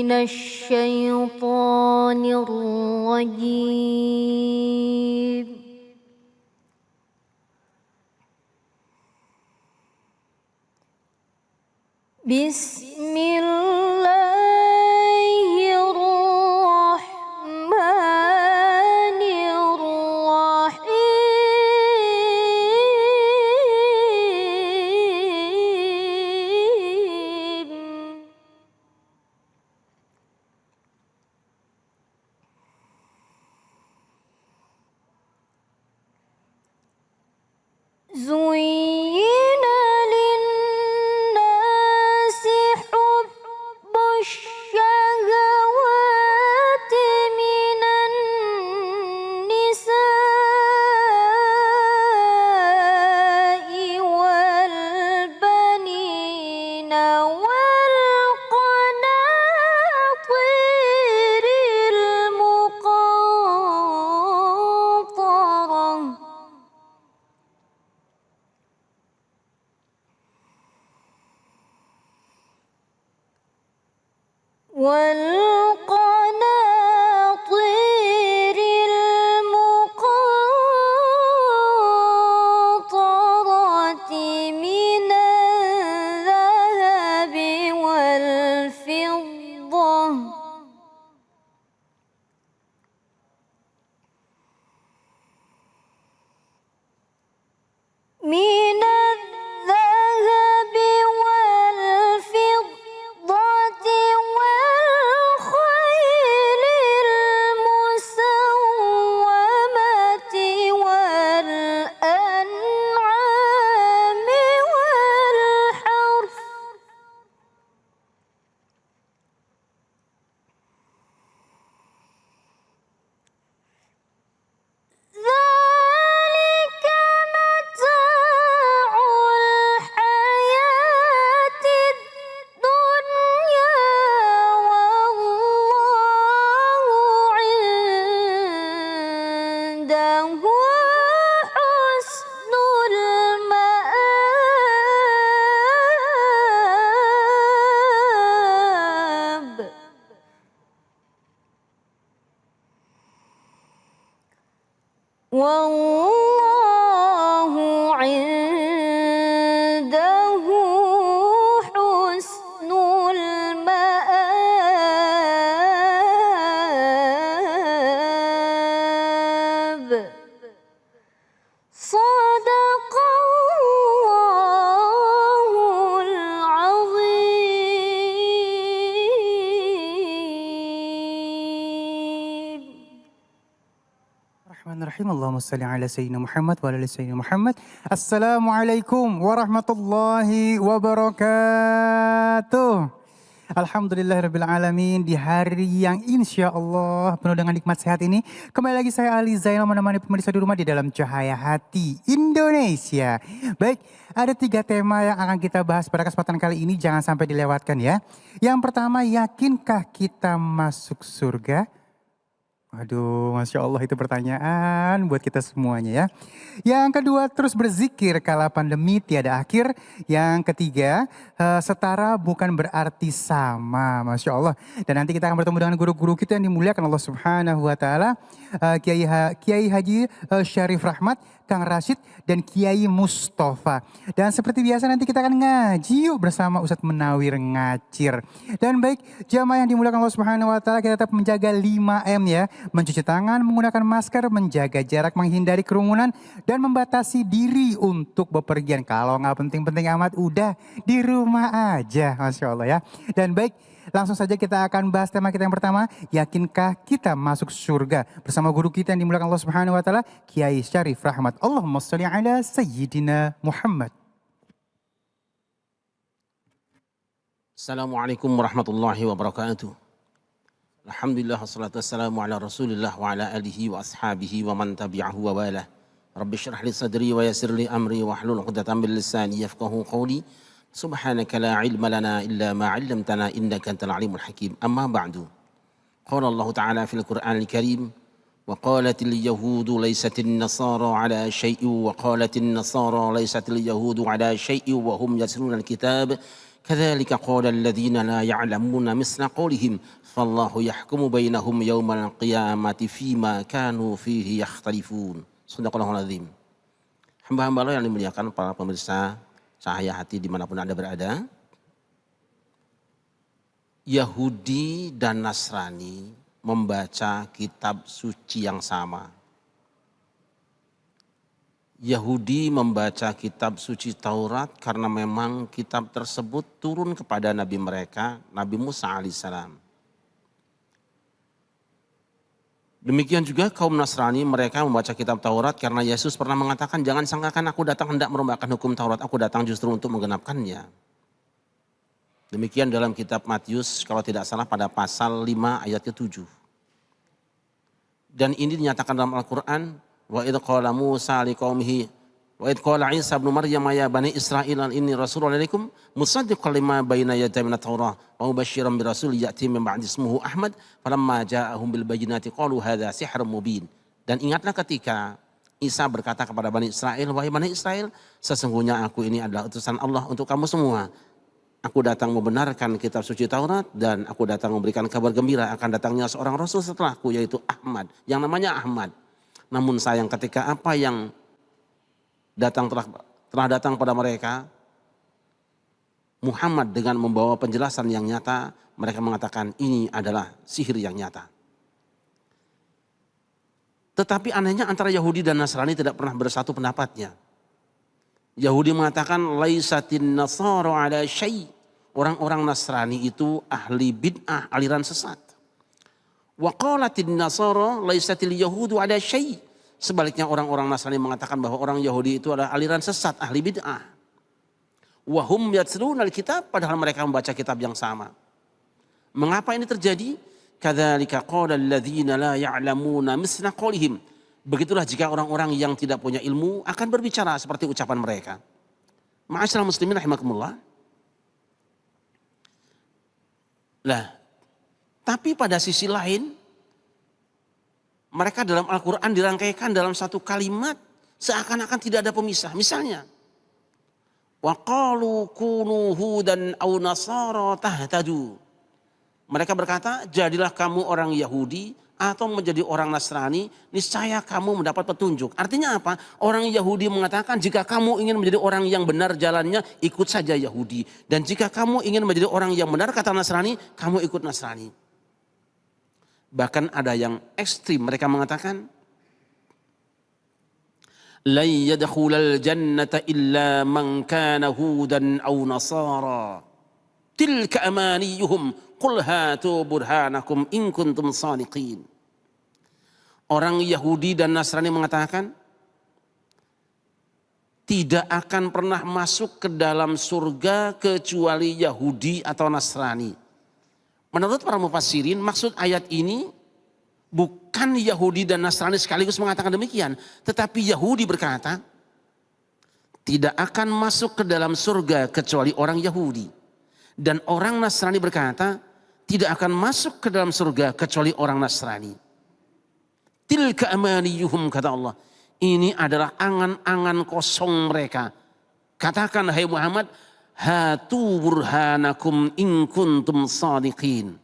من الشيطان الرجيم. بسم الله الرحمن الرحيم. زين للناس حب الشهوات من النساء والبنين والقناطير المقنطرة والقناطير المقنطرة من الذهب والفضة من الذهب والفضة والخيل المسومة والأنعام والحرث ذلك متاع الحياة الدنيا والله عنده حسن المآب. والله عنده حسن المآب. صدق الله العظيم. Bismillahirrahmanirrahim. Allahumma salli ala Sayyidina Muhammad wa ala Sayyidina Muhammad. Assalamualaikum warahmatullahi wabarakatuh. Alhamdulillahirrabbilalamin. Di hari yang insya Allah penuh dengan nikmat sehat ini, kembali lagi saya Ali Zainal menemani pemirsa di rumah di dalam Cahaya Hati Indonesia. Baik, ada 3 tema yang akan kita bahas pada kesempatan kali ini, jangan sampai dilewatkan ya. Yang pertama, yakinkah kita masuk surga? Aduh, Masya Allah itu pertanyaan buat kita semuanya ya. Yang kedua, terus berzikir kala pandemi tiada akhir. Yang ketiga, setara bukan berarti sama, Masya Allah. Dan nanti kita akan bertemu dengan guru-guru kita yang dimuliakan Allah Subhanahu Wa Taala, Kiai Haji Syarif Rahmat, Kang Rashid, dan Kiai Mustafa. Dan seperti biasa nanti kita akan ngaji yuk bersama Ustadz Menawir Ngacir. Dan baik, jamaah yang dimuliakan Allah Subhanahu Wa Taala, kita tetap menjaga 5M ya. Mencuci tangan, menggunakan masker, menjaga jarak, menghindari kerumunan, dan membatasi diri untuk bepergian. Kalau nggak penting-penting amat, udah di rumah aja, Masya Allah ya. Dan baik, langsung saja kita akan bahas tema kita yang pertama, yakinkah kita masuk surga? Bersama guru kita yang dimuliakan Allah Subhanahu Wa Taala, Kiai Syarif Rahmat. Allahumma sholli ala Sayyidina Muhammad. Assalamualaikum warahmatullahi wabarakatuh. Alhamdulillah wassalatu wassalamu ala Rasulillah wa ala alihi wa ashabihi wa man tabi'ahu wa walah. Rabbi shrah li sadri wa yassir li amri wa hlul 'uqdatam min lisani yafqahu qawli. Subhanaka la ilma lana illa ma 'allamtana innaka antal alimul hakim. Amma ba'du. Qala Allah Ta'ala fil Qur'anil Karim wa qalatil yahudu laysatin nasara ala syai'in wa qalatin nasara laysatil yahudu ala syai'in wa hum yasluna al-kitab Kadzalika qala alladziina la ya'lamuuna misla qaulihim fallahu yahkumu bainahum yaumal qiyamati fima kanu fihi yakhtalifun. Shadaqallahul azim. Hamba-hamba Allah yang dimuliakan para pemirsa Cahaya Hati dimanapun Anda berada. Yahudi dan Nasrani membaca kitab suci yang sama. Yahudi membaca kitab suci Taurat karena memang kitab tersebut turun kepada Nabi mereka, Nabi Musa alaihissalam. Demikian juga kaum Nasrani, mereka membaca kitab Taurat karena Yesus pernah mengatakan, jangan sangkakan aku datang hendak merubahkan hukum Taurat, aku datang justru untuk menggenapkannya. Demikian dalam kitab Matius kalau tidak salah pada pasal 5 ayat ke-7. Dan ini dinyatakan dalam Al-Quran, wa idh qala Musa liqaumihi wa idh qala Isa ibnu Maryam ya bani Israil inni rasulun ilaikum musaddiqan lima baina yaday minat Taurah wa mubasysyiran bi rasul ya'ti min ba'di ismuhu Ahmad falamma ja'ahum bil bayyinati qalu hadza sihrun mubin. Dan ingatlah ketika Isa berkata kepada Bani Israel, wahai Bani Israel, sesungguhnya aku ini adalah utusan Allah untuk kamu semua. Aku datang membenarkan kitab suci Taurat dan aku datang memberikan kabar gembira akan datangnya seorang rasul setelahku yaitu Ahmad, yang namanya Ahmad. Namun sayang ketika apa yang telah datang pada mereka, Muhammad dengan membawa penjelasan yang nyata, mereka mengatakan ini adalah sihir yang nyata. Tetapi anehnya antara Yahudi dan Nasrani tidak pernah bersatu pendapatnya. Yahudi mengatakan laisatin nasara ala syai'. Orang-orang Nasrani itu ahli bid'ah, aliran sesat. Wa qalatin nasara laisatil yahudu ala syai'. Sebaliknya orang-orang Nasrani mengatakan bahwa orang Yahudi itu adalah aliran sesat, ahli bid'ah. Wa hum yatlunal kitab, padahal mereka membaca kitab yang sama. Mengapa ini terjadi? Kadzalika qala alladziina la ya'lamuuna misla qaulihim. Begitulah jika orang-orang yang tidak punya ilmu akan berbicara seperti ucapan mereka. Ma'asyiral muslimin rahimakumullah. Lah, tapi pada sisi lain mereka dalam Al-Quran dirangkaikan dalam satu kalimat seakan-akan tidak ada pemisah. Misalnya, wa qalu kunu hudan aw nasara tahtadu. Mereka berkata, jadilah kamu orang Yahudi atau menjadi orang Nasrani, niscaya kamu mendapat petunjuk. Artinya apa? Orang Yahudi mengatakan jika kamu ingin menjadi orang yang benar jalannya, ikut saja Yahudi. Dan jika kamu ingin menjadi orang yang benar kata Nasrani, kamu ikut Nasrani. Bahkan ada yang ekstrim, mereka mengatakan, la yadkhulal jannata illa man kana hudan aw nasara. Tilka amaniyuhum qul hatu burhanakum in kuntum shadiqin. Orang Yahudi dan Nasrani mengatakan tidak akan pernah masuk ke dalam surga kecuali Yahudi atau Nasrani. Menurut para mufassirin, maksud ayat ini bukan Yahudi dan Nasrani sekaligus mengatakan demikian, tetapi Yahudi berkata tidak akan masuk ke dalam surga kecuali orang Yahudi, dan orang Nasrani berkata tidak akan masuk ke dalam surga kecuali orang Nasrani. Tilka amaniyuhum, kata Allah. Ini adalah angan-angan kosong mereka. Katakan hai Muhammad, hatu burhanakum in kuntum shadiqin.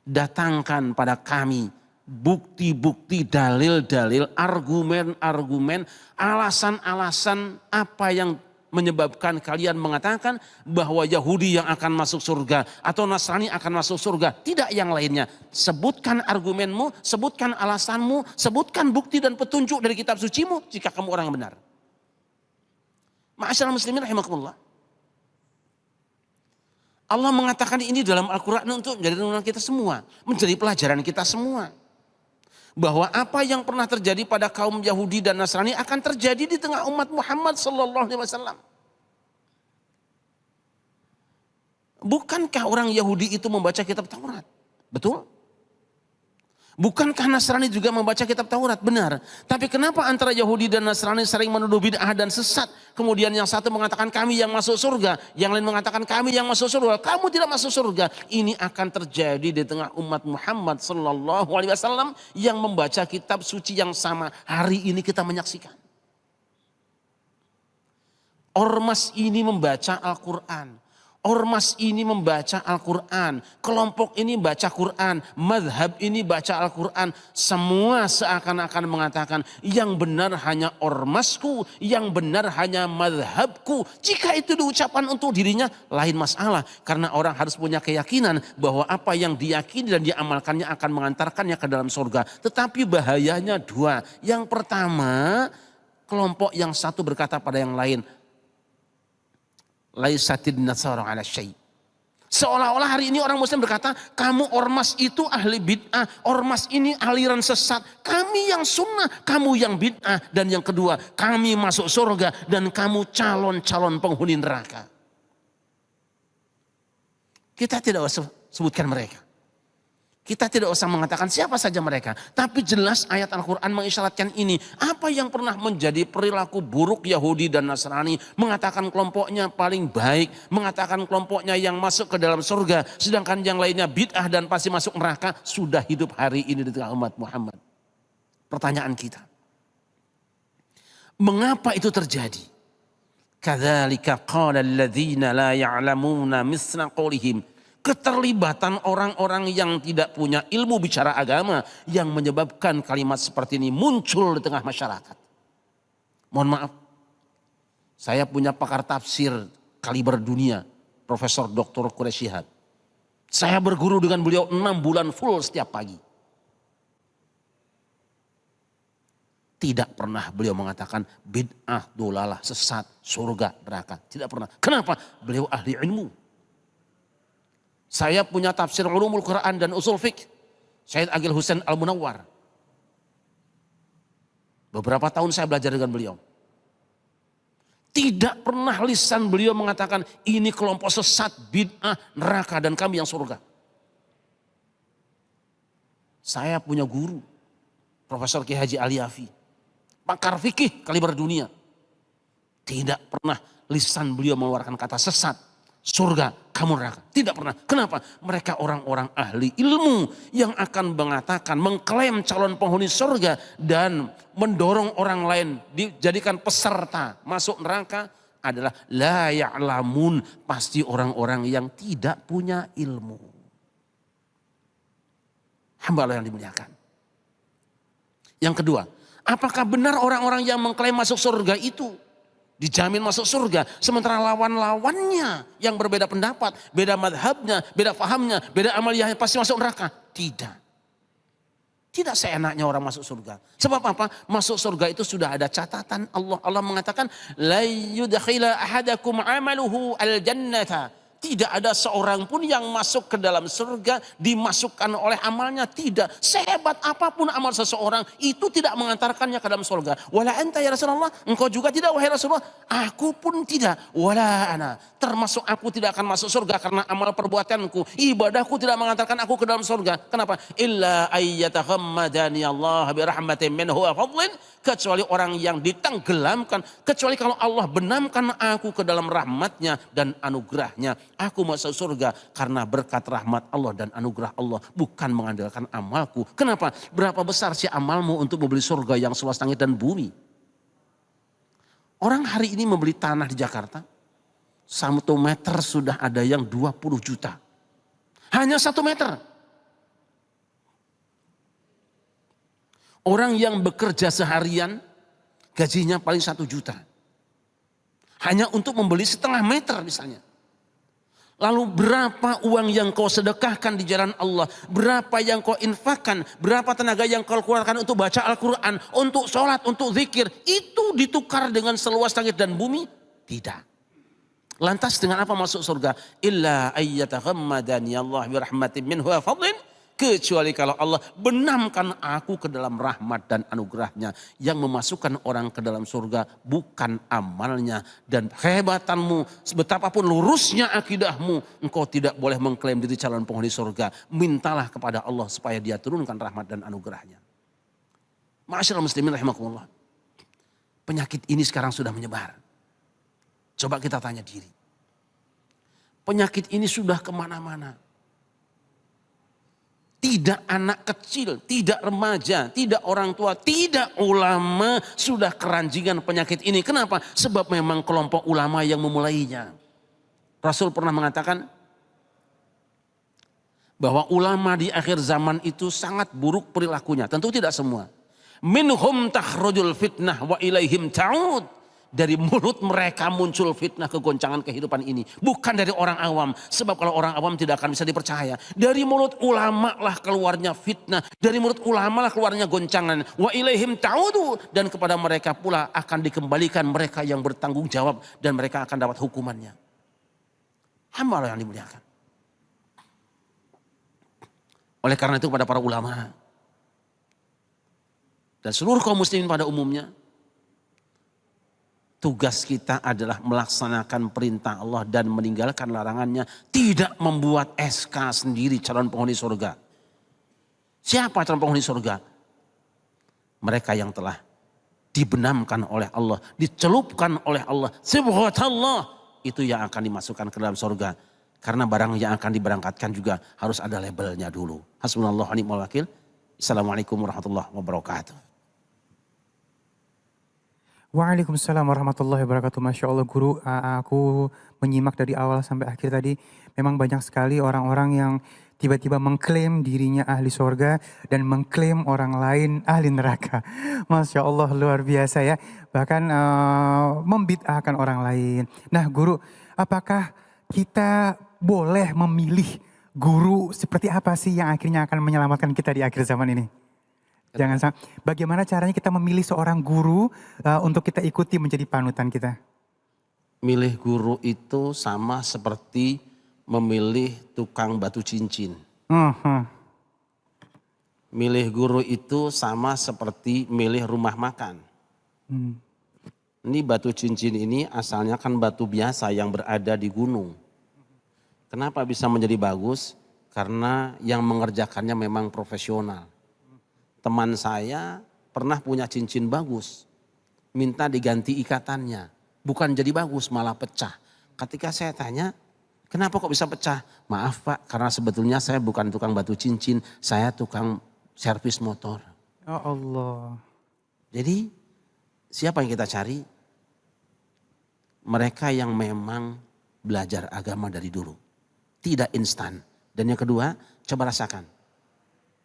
Datangkan pada kami bukti-bukti, dalil-dalil, argumen-argumen, alasan-alasan apa yang menyebabkan kalian mengatakan bahwa Yahudi yang akan masuk surga atau Nasrani akan masuk surga. Tidak yang lainnya. Sebutkan argumenmu, sebutkan alasanmu, sebutkan bukti dan petunjuk dari kitab sucimu jika kamu orang yang benar. Ma'asyiral muslimin rahimakumullah. Allah mengatakan ini dalam Al-Quran untuk menjadi renungan kita semua. Menjadi pelajaran kita semua. Bahwa apa yang pernah terjadi pada kaum Yahudi dan Nasrani akan terjadi di tengah umat Muhammad sallallahu alaihi wasallam. Bukankah orang Yahudi itu membaca kitab Taurat? Betul? Bukankah Nasrani juga membaca kitab Taurat? Benar. Tapi kenapa antara Yahudi dan Nasrani sering menuduh bid'ah dan sesat? Kemudian yang satu mengatakan kami yang masuk surga, yang lain mengatakan kami yang masuk surga. Kamu tidak masuk surga. Ini akan terjadi di tengah umat Muhammad sallallahu alaihi wasallam yang membaca kitab suci yang sama. Hari ini kita menyaksikan. Ormas ini membaca Al-Quran. Ormas ini membaca Al-Quran, kelompok ini baca Quran, madhab ini baca Al-Quran. Semua seakan-akan mengatakan yang benar hanya ormasku, yang benar hanya madhabku. Jika itu diucapkan untuk dirinya lain masalah. Karena orang harus punya keyakinan bahwa apa yang diyakini dan diamalkannya akan mengantarkannya ke dalam surga. Tetapi bahayanya dua. Yang pertama, kelompok yang satu berkata pada yang lain, laisatid nasara ala syai'. Seolah-olah hari ini orang muslim berkata, kamu ormas itu ahli bid'ah, ormas ini aliran sesat, kami yang sunnah, kamu yang bid'ah. Dan yang kedua, kami masuk surga dan kamu calon-calon penghuni neraka. Kita tidak usah sebutkan mereka. Kita tidak usah mengatakan siapa saja mereka. Tapi jelas ayat Al-Quran mengisyaratkan ini. Apa yang pernah menjadi perilaku buruk Yahudi dan Nasrani. Mengatakan kelompoknya paling baik. Mengatakan kelompoknya yang masuk ke dalam surga. Sedangkan yang lainnya bid'ah dan pasti masuk neraka. Sudah hidup hari ini di tengah umat Muhammad. Pertanyaan kita. Mengapa itu terjadi? Kadzalika qala alladzina la ya'lamuna misla qaulihim. Keterlibatan orang-orang yang tidak punya ilmu bicara agama yang menyebabkan kalimat seperti ini muncul di tengah masyarakat. Mohon maaf, saya punya pakar tafsir kaliber dunia, Profesor Dr. Quraisy Shihab. Saya berguru dengan beliau 6 bulan full setiap pagi. Tidak pernah beliau mengatakan bid'ah, dolalah, sesat, surga, neraka. Tidak pernah. Kenapa? Beliau ahli ilmu. Saya punya tafsir ulumul Quran dan usul fiqh. Syed Agil Husain Al-Munawwar. Beberapa tahun saya belajar dengan beliau. Tidak pernah lisan beliau mengatakan ini kelompok sesat, bid'ah, neraka dan kami yang surga. Saya punya guru, Profesor Ki Haji Aliafi. Pakar fikih kaliber dunia. Tidak pernah lisan beliau mengeluarkan kata sesat, surga, kamu neraka. Tidak pernah. Kenapa? Mereka orang-orang ahli ilmu yang akan mengatakan, mengklaim calon penghuni surga dan mendorong orang lain dijadikan peserta masuk neraka adalah la ya'lamun, pasti orang-orang yang tidak punya ilmu. Hamba Allah yang dimuliakan. Yang kedua, apakah benar orang-orang yang mengklaim masuk surga itu dijamin masuk surga, sementara lawan-lawannya yang berbeda pendapat, beda madhabnya, beda fahamnya, beda amaliyahnya pasti masuk neraka? Tidak. Tidak seenaknya orang masuk surga. Sebab apa? Masuk surga itu sudah ada catatan Allah. Allah mengatakan, la yudkhila ahadakum amaluhu al-jannata. Tidak ada seorang pun yang masuk ke dalam surga dimasukkan oleh amalnya. Tidak. Sehebat apapun amal seseorang itu tidak mengantarkannya ke dalam surga. Wala anta ya Rasulullah. Engkau juga tidak wahai Rasulullah. Aku pun tidak. Wala ana. Termasuk aku tidak akan masuk surga karena amal perbuatanku. Ibadahku tidak mengantarkan aku ke dalam surga. Kenapa? Illa ayyataghammadani Allah birahmatin minhu wa fadlin. Kecuali orang yang ditenggelamkan. Kecuali kalau Allah benamkan aku ke dalam rahmatnya dan anugerahnya. Aku masuk surga karena berkat rahmat Allah dan anugerah Allah. Bukan mengandalkan amalku. Kenapa? Berapa besar sih amalmu untuk membeli surga yang seluas langit dan bumi? Orang hari ini membeli tanah di Jakarta. 1 meter sudah ada yang 20 juta. Hanya 1 meter. Orang yang bekerja seharian gajinya paling 1 juta. Hanya untuk membeli setengah meter misalnya. Lalu berapa uang yang kau sedekahkan di jalan Allah? Berapa yang kau infakkan? Berapa tenaga yang kau keluarkan untuk baca Al-Quran? Untuk sholat, untuk zikir? Itu ditukar dengan seluas langit dan bumi? Tidak. Lantas dengan apa masuk surga? Illa ayyataghammadani Allah birahmatin minhu wa fadlin. Kecuali kalau Allah benamkan aku ke dalam rahmat dan anugerahnya. Yang memasukkan orang ke dalam surga bukan amalnya. Dan kehebatanmu, betapapun lurusnya akidahmu, engkau tidak boleh mengklaim diri calon penghuni surga. Mintalah kepada Allah supaya dia turunkan rahmat dan anugerahnya. Ma'asyiral muslimin rahimakumullah. Penyakit ini sekarang sudah menyebar. Coba kita tanya diri. Penyakit ini sudah kemana-mana. Tidak anak kecil, tidak remaja, tidak orang tua, tidak ulama sudah keranjingan penyakit ini. Kenapa? Sebab memang kelompok ulama yang memulainya. Rasul pernah mengatakan bahwa ulama di akhir zaman itu sangat buruk perilakunya. Tentu tidak semua. Minhum takhrujul fitnah wa ilaihim ta'ud. Dari mulut mereka muncul fitnah, kegoncangan kehidupan ini. Bukan dari orang awam. Sebab kalau orang awam tidak akan bisa dipercaya. Dari mulut ulama lah keluarnya fitnah. Dari mulut ulama lah keluarnya goncangan. Wa ilaihim ta'udu. Dan kepada mereka pula akan dikembalikan mereka yang bertanggung jawab. Dan mereka akan dapat hukumannya. Hamba Allah yang dimuliakan. Oleh karena itu kepada para ulama. Dan seluruh kaum muslimin pada umumnya. Tugas kita adalah melaksanakan perintah Allah dan meninggalkan larangannya. Tidak membuat SK sendiri calon penghuni surga. Siapa calon penghuni surga? Mereka yang telah dibenamkan oleh Allah. Dicelupkan oleh Allah. Subhanallah. Itu yang akan dimasukkan ke dalam surga. Karena barang yang akan diberangkatkan juga harus ada labelnya dulu. Hasbunallahu wa ni'mal wakil. Assalamualaikum warahmatullahi wabarakatuh. Waalaikumsalam warahmatullahi wabarakatuh. Masya Allah guru, aku menyimak dari awal sampai akhir tadi. Memang banyak sekali orang-orang yang tiba-tiba mengklaim dirinya ahli surga dan mengklaim orang lain ahli neraka. Masya Allah luar biasa ya. Bahkan membid'ahkan orang lain. Nah guru, apakah kita boleh memilih guru seperti apa sih yang akhirnya akan menyelamatkan kita di akhir zaman ini? Jangan sampai. Bagaimana caranya kita memilih seorang guru untuk kita ikuti menjadi panutan kita? Milih guru itu sama seperti memilih tukang batu cincin. Milih guru itu sama seperti milih rumah makan. Ini batu cincin ini asalnya kan batu biasa yang berada di gunung. Kenapa bisa menjadi bagus? Karena yang mengerjakannya memang profesional. Teman saya pernah punya cincin bagus, minta diganti ikatannya. Bukan jadi bagus, malah pecah. Ketika saya tanya, kenapa kok bisa pecah? Maaf Pak, karena sebetulnya saya bukan tukang batu cincin, saya tukang servis motor. Ya Allah. Jadi siapa yang kita cari? Mereka yang memang belajar agama dari dulu. Tidak instan. Dan yang kedua, coba rasakan.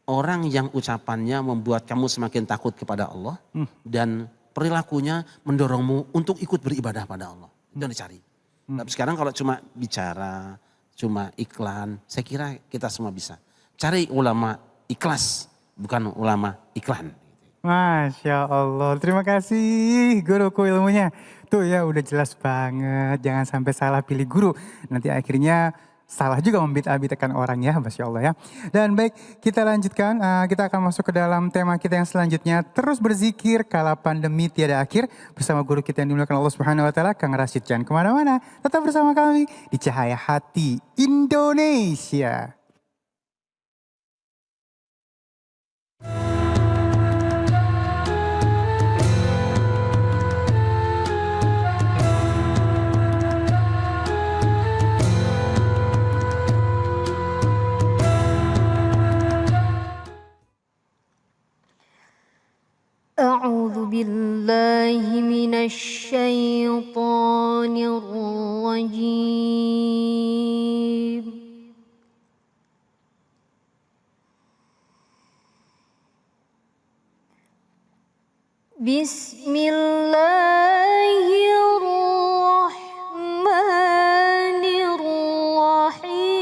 Orang yang ucapannya membuat kamu semakin takut kepada Allah. Dan perilakunya mendorongmu untuk ikut beribadah pada Allah. Itu yang dicari. Tapi sekarang kalau cuma bicara, cuma iklan, saya kira kita semua bisa. Cari ulama ikhlas, bukan ulama iklan. Masya Allah, terima kasih guruku ilmunya. Tuh ya udah jelas banget, jangan sampai salah pilih guru. Nanti akhirnya salah juga membid'ah-bid'ahkan orang ya, Masya Allah ya. Dan baik, kita lanjutkan, kita akan masuk ke dalam tema kita yang selanjutnya. Terus berzikir kala pandemi tiada akhir bersama guru kita yang dimuliakan Allah Subhanahu Wa Taala, Kang Rashid. Jangan kemana-mana, tetap bersama kami di Cahaya Hati Indonesia. أعوذ بالله من الشيطان الرجيم بسم الله الرحمن الرحيم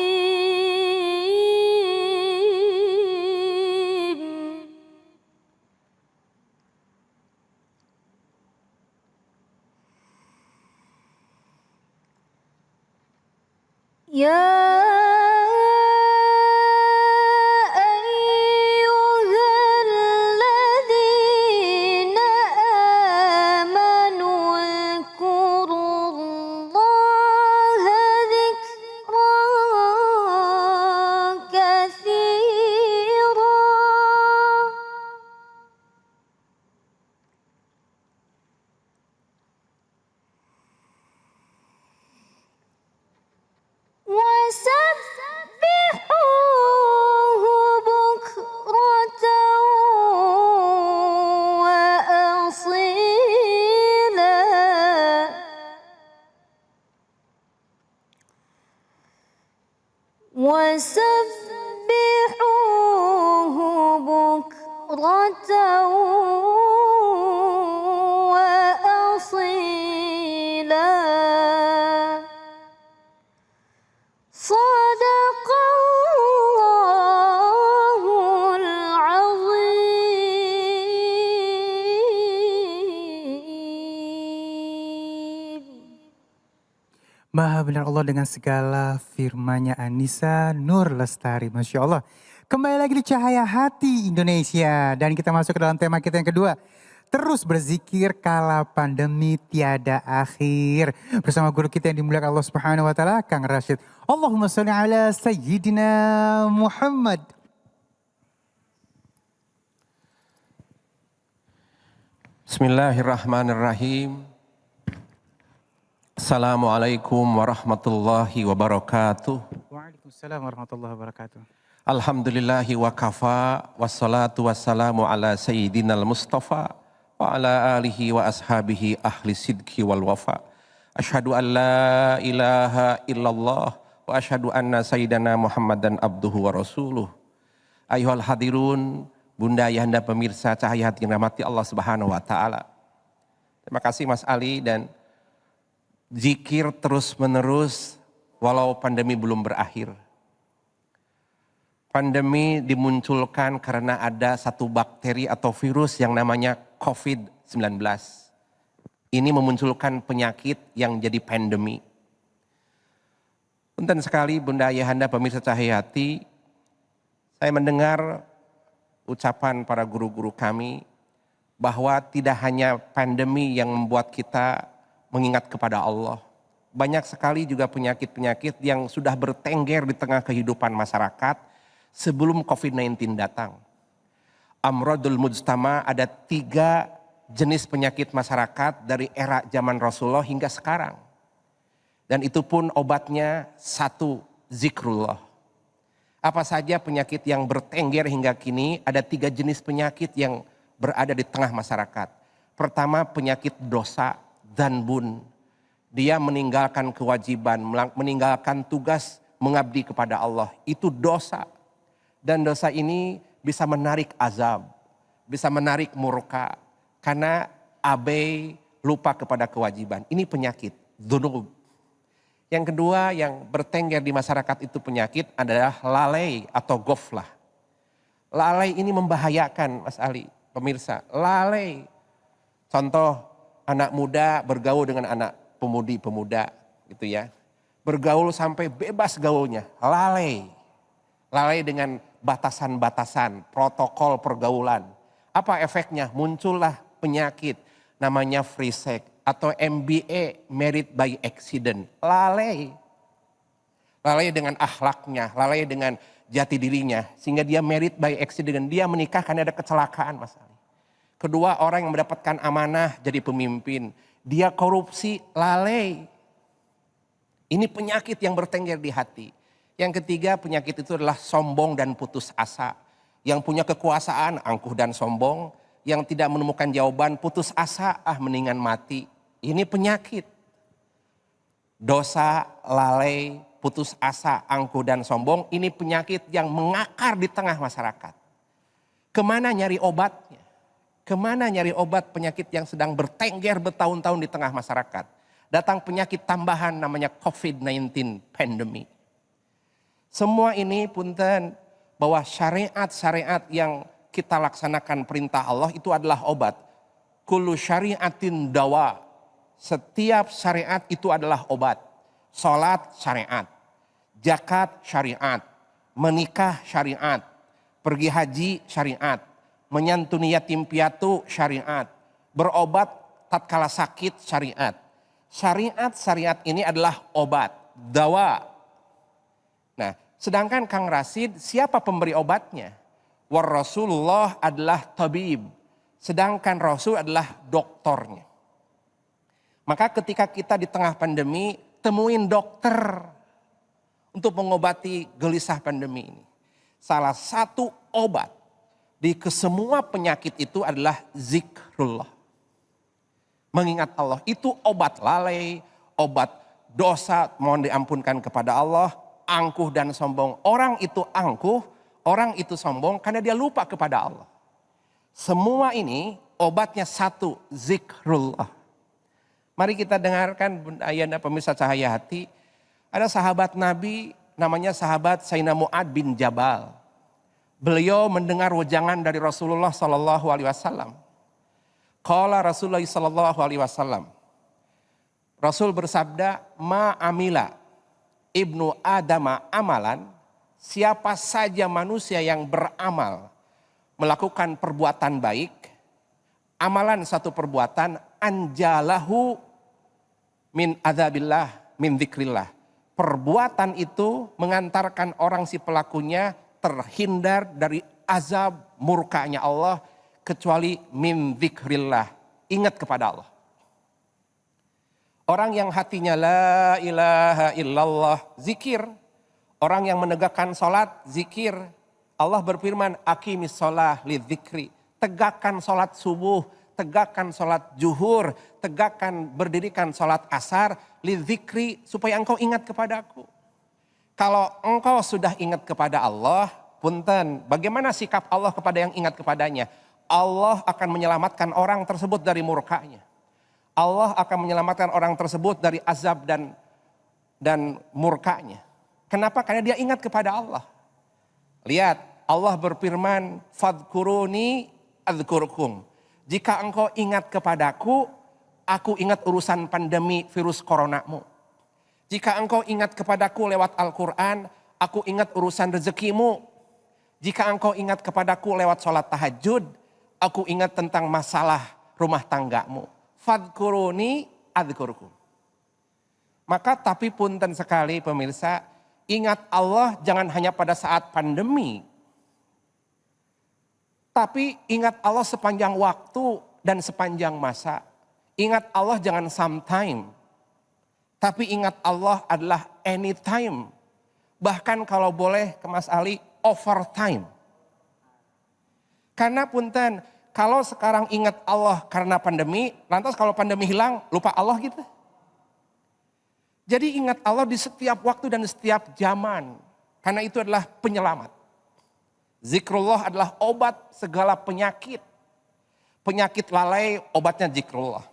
يا أيها الذين آمنوا اذكروا الله ذكرا كثيرا وسبحوا وأصيلا صدق الله العظيم. Maha benar Allah dengan segala firman-Nya. Anissa Nur Lestari, Masya Allah. Kembali lagi di Cahaya Hati Indonesia. Dan kita masuk ke dalam tema kita yang kedua. Terus berzikir kala pandemi tiada akhir. Bersama guru kita yang dimuliakan Allah Subhanahu wa taala, Kang Rashid. Allahumma sholli ala Sayyidina Muhammad. Bismillahirrahmanirrahim. Assalamualaikum warahmatullahi wabarakatuh. Waalaikumsalam warahmatullahi wabarakatuh. Alhamdulillahi wa kafa, wassalatu wassalamu ala sayyidinal mustafa, wa ala alihi wa ashabihi ahli sidki wal wafa. Ashhadu an la ilaha illallah, wa ashhadu anna sayyidana Muhammadan abduhu wa rasuluh. Ayuhal hadirun, bunda ayahanda pemirsa Cahaya Hati yang dirahmati Allah Subhanahu wa taala. Terima kasih Mas Ali, dan zikir terus menerus walau pandemi belum berakhir. Pandemi dimunculkan karena ada satu bakteri atau virus yang namanya COVID-19. Ini memunculkan penyakit yang jadi pandemi. Punten sekali bunda ayahanda pemirsa Cahaya Hati, saya mendengar ucapan para guru-guru kami bahwa tidak hanya pandemi yang membuat kita mengingat kepada Allah. Banyak sekali juga penyakit-penyakit yang sudah bertengger di tengah kehidupan masyarakat sebelum COVID-19 datang. Amradul mujtama, ada 3 jenis penyakit masyarakat dari era zaman Rasulullah hingga sekarang. Dan itu pun obatnya satu, zikrullah. Apa saja penyakit yang bertengger hingga kini? Ada 3 jenis penyakit yang berada di tengah masyarakat. Pertama, penyakit dosa, dzanbun. Dia meninggalkan kewajiban, meninggalkan tugas mengabdi kepada Allah. Itu dosa. Dan dosa ini bisa menarik azab, bisa menarik murka. Karena abai, lupa kepada kewajiban. Ini penyakit, dzunub. Yang kedua yang bertengger di masyarakat itu penyakit adalah lalai atau ghaflah. Lalai ini membahayakan Mas Ali, pemirsa. Lalai, contoh anak muda bergaul dengan anak pemudi-pemuda gitu ya. Bergaul sampai bebas gaulnya, lalai. Lalai dengan batasan-batasan, protokol pergaulan. Apa efeknya? Muncullah penyakit namanya free sex atau MBA, married by accident. Lalai. Lalai dengan akhlaknya, lalai dengan jati dirinya. Sehingga dia married by accident, dia menikah karena ada kecelakaan Mas Ali. Kedua, orang yang mendapatkan amanah jadi pemimpin. Dia korupsi, lalai. Ini penyakit yang bertengger di hati. Yang ketiga, penyakit itu adalah sombong dan putus asa. Yang punya kekuasaan, angkuh dan sombong. Yang tidak menemukan jawaban, putus asa, mendingan mati. Ini penyakit. Dosa, lalai, putus asa, angkuh dan sombong. Ini penyakit yang mengakar di tengah masyarakat. Kemana nyari obatnya? Kemana nyari obat penyakit yang sedang bertengger bertahun-tahun di tengah masyarakat? Datang penyakit tambahan namanya COVID-19 pandemi. Semua ini punten bahwa syariat-syariat yang kita laksanakan perintah Allah itu adalah obat. Kullu syariatin dawa. Setiap syariat itu adalah obat. Salat syariat, zakat syariat, menikah syariat, pergi haji syariat, menyantuni yatim piatu syariat, berobat tatkala sakit syariat. Syariat-syariat ini adalah obat, dawa. Nah, sedangkan Kang Rashid siapa pemberi obatnya? War Rasulullah adalah tabib. Sedangkan Rasul adalah doktornya. Maka ketika kita di tengah pandemi, temuin dokter untuk mengobati gelisah pandemi ini. Salah satu obat di kesemua penyakit itu adalah zikrullah. Mengingat Allah, itu obat lalai, obat dosa, mohon diampunkan kepada Allah, angkuh dan sombong. Orang itu angkuh, orang itu sombong karena dia lupa kepada Allah. Semua ini obatnya satu, zikrullah. Mari kita dengarkan ayana pemirsa Cahaya Hati. Ada sahabat Nabi namanya sahabat Sayyidina Mu'ad bin Jabal. Beliau mendengar wejangan dari Rasulullah Sallallahu Alaihi Wasallam. Qala Rasulullah Sallallahu Alaihi Wasallam. Rasul bersabda, ma amila ibnu Adama amalan, siapa saja manusia yang beramal, melakukan perbuatan baik, amalan satu perbuatan, anjalahu min adzabillah, min dzikrillah. Perbuatan itu mengantarkan orang si pelakunya terhindar dari azab murkanya Allah, kecuali min dzikrillah, ingat kepada Allah. Orang yang hatinya la ilaha illallah, zikir. Orang yang menegakkan sholat, zikir. Allah berfirman, aqimis sholah lidzikri. Tegakkan sholat subuh, tegakkan sholat zuhur, tegakkan berdirikan sholat asar, lidzikri, supaya engkau ingat kepadaku. Kalau engkau sudah ingat kepada Allah, punten, bagaimana sikap Allah kepada yang ingat kepadanya? Allah akan menyelamatkan orang tersebut dari murkanya. Allah akan menyelamatkan orang tersebut dari azab dan murkanya. Kenapa? Karena dia ingat kepada Allah. Lihat, Allah berfirman, fadkuruni adzkurkum. Jika engkau ingat kepadaku, aku ingat urusan pandemi virus coronamu. Jika engkau ingat kepadaku lewat Al-Quran, aku ingat urusan rezekimu. Jika engkau ingat kepadaku lewat sholat tahajud, aku ingat tentang masalah rumah tanggamu. Fadkuruni adzkurkum. Maka tapi punten sekali pemirsa, ingat Allah jangan hanya pada saat pandemi. Tapi ingat Allah sepanjang waktu dan sepanjang masa. Ingat Allah jangan sometime. Tapi ingat Allah adalah anytime. Bahkan kalau boleh ke Mas Ali, overtime. Karena punten, kalau sekarang ingat Allah karena pandemi, lantas kalau pandemi hilang, lupa Allah gitu. Jadi ingat Allah di setiap waktu dan setiap zaman. Karena itu adalah penyelamat. Zikrullah adalah obat segala penyakit. Penyakit lalai, obatnya zikrullah.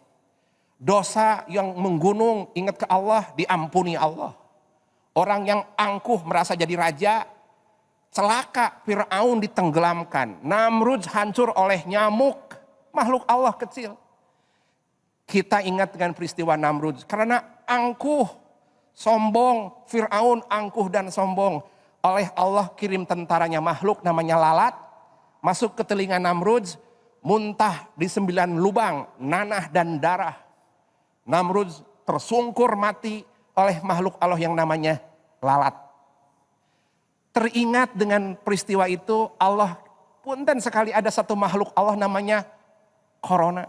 Dosa yang menggunung, ingat ke Allah, diampuni Allah. Orang yang angkuh merasa jadi raja, celaka, Fir'aun ditenggelamkan. Namrud hancur oleh nyamuk, makhluk Allah kecil. Kita ingat dengan peristiwa Namrud, karena angkuh, sombong, Fir'aun angkuh dan sombong. Oleh Allah kirim tentaranya makhluk namanya lalat, masuk ke telinga Namrud, muntah di 9 lubang, nanah dan darah. Namrud tersungkur mati oleh makhluk Allah yang namanya lalat. Teringat dengan peristiwa itu, Allah punten sekali ada satu makhluk Allah namanya corona.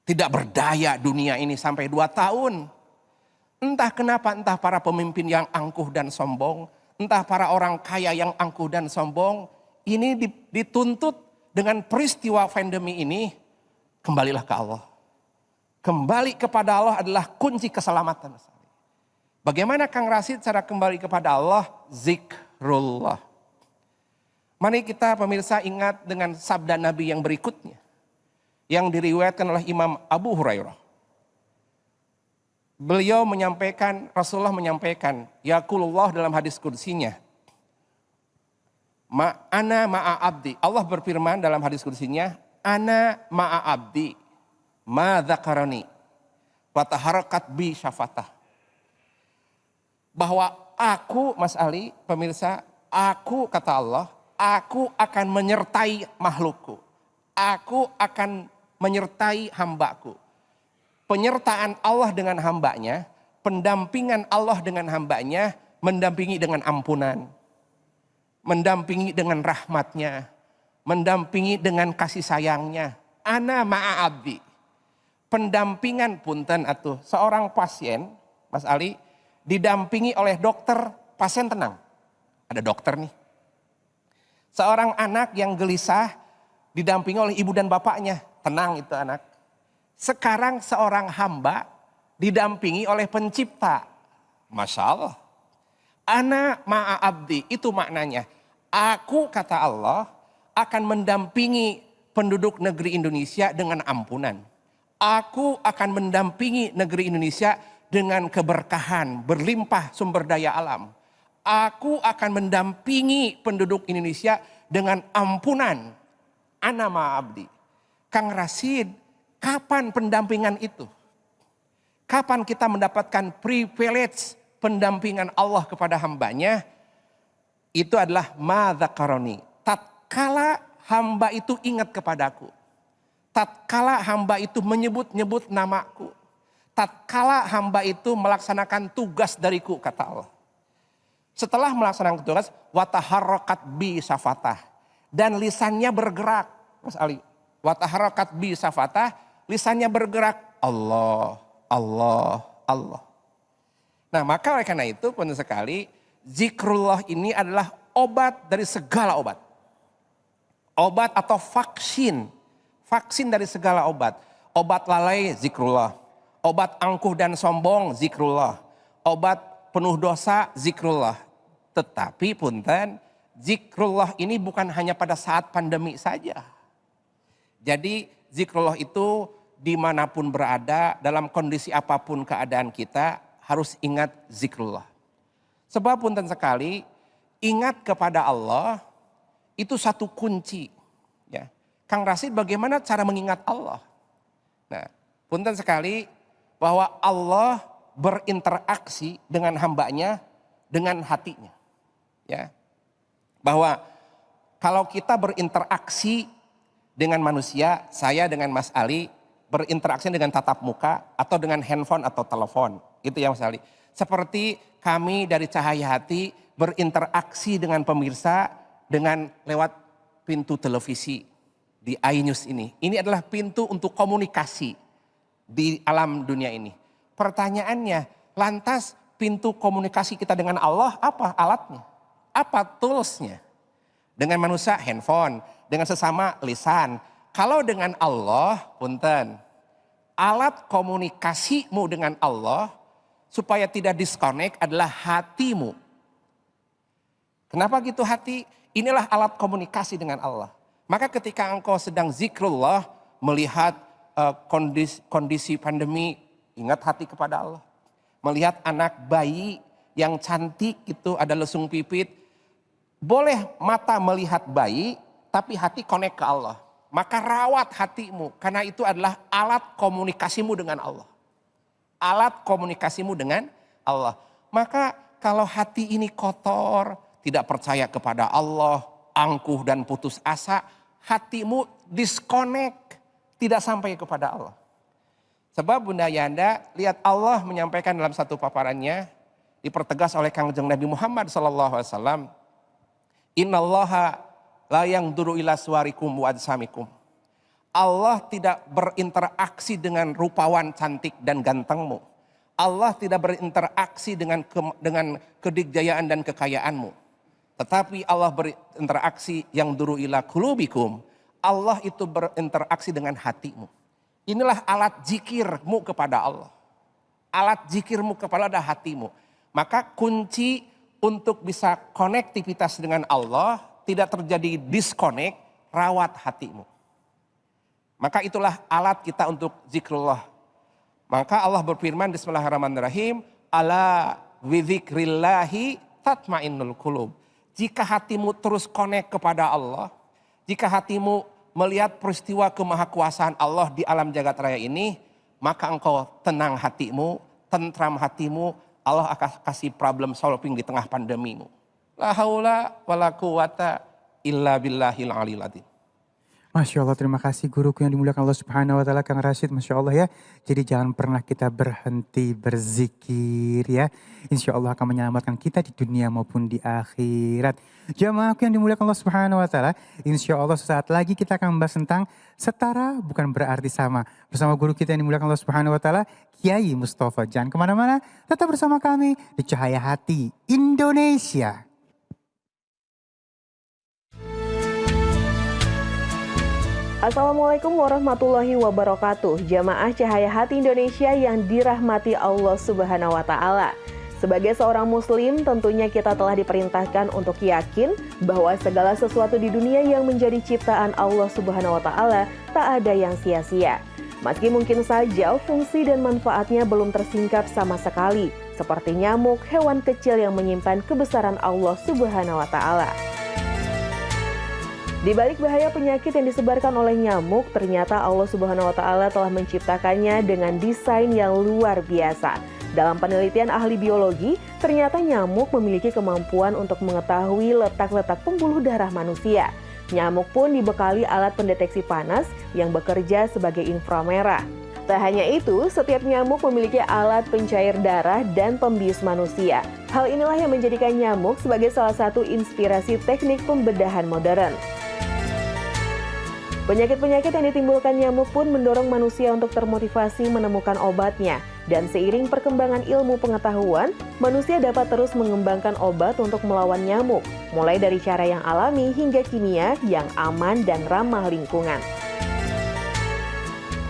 Tidak berdaya dunia ini sampai 2 tahun. Entah kenapa, entah para pemimpin yang angkuh dan sombong, entah para orang kaya yang angkuh dan sombong, ini dituntut dengan peristiwa pandemi ini, kembalilah ke Allah. Kembali kepada Allah adalah kunci keselamatan. Bagaimana Kang Rasid cara kembali kepada Allah? Zikrullah. Mari kita pemirsa ingat dengan sabda Nabi yang berikutnya. Yang diriwayatkan oleh Imam Abu Hurairah. Beliau menyampaikan, Rasulullah menyampaikan, Yaqulullah dalam hadis qudsinya. Ana ma'a abdi. Allah berfirman dalam hadis qudsinya, Ana ma'a abdi, ma dzakarani, wa taharakat bi syafatah. Bahwa aku, Mas Ali, pemirsa, aku kata Allah, aku akan menyertai makhlukku. Aku akan menyertai hambaku. Penyertaan Allah dengan hambanya, pendampingan Allah dengan hambanya, mendampingi dengan ampunan. Mendampingi dengan rahmatnya. Mendampingi dengan kasih sayangnya. Ana ma'abdi. Pendampingan punten atuh. Seorang pasien, Mas Ali, didampingi oleh dokter, pasien tenang. Ada dokter nih. Seorang anak yang gelisah didampingi oleh ibu dan bapaknya. Tenang itu anak. Sekarang seorang hamba didampingi oleh pencipta. Masya Allah. Ana ma'a abdi, itu maknanya. Aku kata Allah akan mendampingi penduduk negeri Indonesia dengan ampunan. Aku akan mendampingi negeri Indonesia dengan keberkahan, berlimpah sumber daya alam. Aku akan mendampingi penduduk Indonesia dengan ampunan. Ana ma'abdi. Kang Rashid, kapan pendampingan itu? Kapan kita mendapatkan privilege pendampingan Allah kepada hambanya? Itu adalah madzakaroni. Tatkala hamba itu ingat kepadaku. Tatkala hamba itu menyebut-nyebut namaku. Tatkala hamba itu melaksanakan tugas dariku, kata Allah. Setelah melaksanakan tugas, wataharrokat bi safatah. Dan lisannya bergerak, Mas Ali. Wataharrokat bi safatah, lisannya bergerak. Allah, Allah, Allah. Nah, maka oleh karena itu penting sekali zikrullah ini adalah obat dari segala obat. Obat atau vaksin. Vaksin dari segala obat. Obat lalai zikrullah. Obat angkuh dan sombong zikrullah. Obat penuh dosa zikrullah. Tetapi punten zikrullah ini bukan hanya pada saat pandemi saja. Jadi zikrullah itu dimanapun berada, dalam kondisi apapun keadaan kita, harus ingat zikrullah. Sebab punten sekali, ingat kepada Allah itu satu kunci. Ya. Kang Rashid, bagaimana cara mengingat Allah? Nah, punten sekali bahwa Allah berinteraksi dengan hambanya, dengan hatinya. Ya. Bahwa kalau kita berinteraksi dengan manusia, saya dengan Mas Ali, berinteraksi dengan tatap muka atau dengan handphone atau telepon. Itu ya Mas Ali. Seperti kami dari Cahaya Hati berinteraksi dengan pemirsa dengan lewat pintu televisi di iNews ini. Ini adalah pintu untuk komunikasi di alam dunia ini. Pertanyaannya, lantas pintu komunikasi kita dengan Allah apa alatnya? Apa toolsnya? Dengan manusia handphone, dengan sesama lisan. Kalau dengan Allah, punten, alat komunikasimu dengan Allah supaya tidak disconnect adalah hatimu. Kenapa gitu hati? Inilah alat komunikasi dengan Allah. Maka ketika engkau sedang zikrullah, melihat kondisi pandemi, ingat hati kepada Allah. Melihat anak bayi yang cantik itu ada lesung pipit, boleh mata melihat bayi, tapi hati connect ke Allah. Maka rawat hatimu, karena itu adalah alat komunikasimu dengan Allah. Alat komunikasimu dengan Allah. Maka kalau hati ini kotor, tidak percaya kepada Allah, angkuh dan putus asa, hatimu disconnect, tidak sampai kepada Allah. Sebab Bunda Yanda, lihat Allah menyampaikan dalam satu paparannya, dipertegas oleh Kangjeng Nabi Muhammad SAW, Innallaha la yangduru ila suwarikum wa ajsamikum. Allah tidak berinteraksi dengan rupawan, cantik dan gantengmu. Allah tidak berinteraksi dengan kedikjayaan dan kekayaanmu. Tetapi Allah berinteraksi yang duru ila kulubikum. Allah itu berinteraksi dengan hatimu. Inilah alat zikirmu kepada Allah. Alat zikirmu kepada hatimu. Maka kunci untuk bisa konektivitas dengan Allah, tidak terjadi disconnect, rawat hatimu. Maka itulah alat kita untuk zikrullah. Maka Allah berfirman bismillahirrahmanirrahim, ala bidzikrillahi tatmainnul qulub. Jika hatimu terus connect kepada Allah, jika hatimu melihat peristiwa kemahakuasaan Allah di alam jagat raya ini, maka engkau tenang hatimu, tentram hatimu, Allah akan kasih problem solving di tengah pandemimu. La haula wala quwata illa billahil aliyil azim. Masya Allah, terima kasih guruku yang dimuliakan Allah Subhanahu wa Ta'ala, Kang Rashid, Masya Allah ya. Jadi jangan pernah kita berhenti berzikir ya. Insya Allah akan menyelamatkan kita di dunia maupun di akhirat. Jamaahku yang dimuliakan Allah Subhanahu wa Ta'ala, insya Allah sesaat lagi kita akan membahas tentang setara bukan berarti sama. Bersama guru kita yang dimuliakan Allah Subhanahu wa Ta'ala, Kiai Mustafa. Jangan kemana-mana, tetap bersama kami di Cahaya Hati Indonesia. Assalamualaikum warahmatullahi wabarakatuh. Jamaah Cahaya Hati Indonesia yang dirahmati Allah Subhanahu wa Ta'ala. Sebagai seorang muslim, tentunya kita telah diperintahkan untuk yakin bahwa segala sesuatu di dunia yang menjadi ciptaan Allah Subhanahu wa taala tak ada yang sia-sia. Meski mungkin saja fungsi dan manfaatnya belum tersingkap sama sekali, seperti nyamuk, hewan kecil yang menyimpan kebesaran Allah Subhanahu wa taala. Di balik bahaya penyakit yang disebarkan oleh nyamuk, ternyata Allah Subhanahu wa taala telah menciptakannya dengan desain yang luar biasa. Dalam penelitian ahli biologi, ternyata nyamuk memiliki kemampuan untuk mengetahui letak-letak pembuluh darah manusia. Nyamuk pun dibekali alat pendeteksi panas yang bekerja sebagai inframerah. Tak hanya itu, setiap nyamuk memiliki alat pencair darah dan pembius manusia. Hal inilah yang menjadikan nyamuk sebagai salah satu inspirasi teknik pembedahan modern. Penyakit-penyakit yang ditimbulkan nyamuk pun mendorong manusia untuk termotivasi menemukan obatnya. Dan seiring perkembangan ilmu pengetahuan, manusia dapat terus mengembangkan obat untuk melawan nyamuk, mulai dari cara yang alami hingga kimia yang aman dan ramah lingkungan.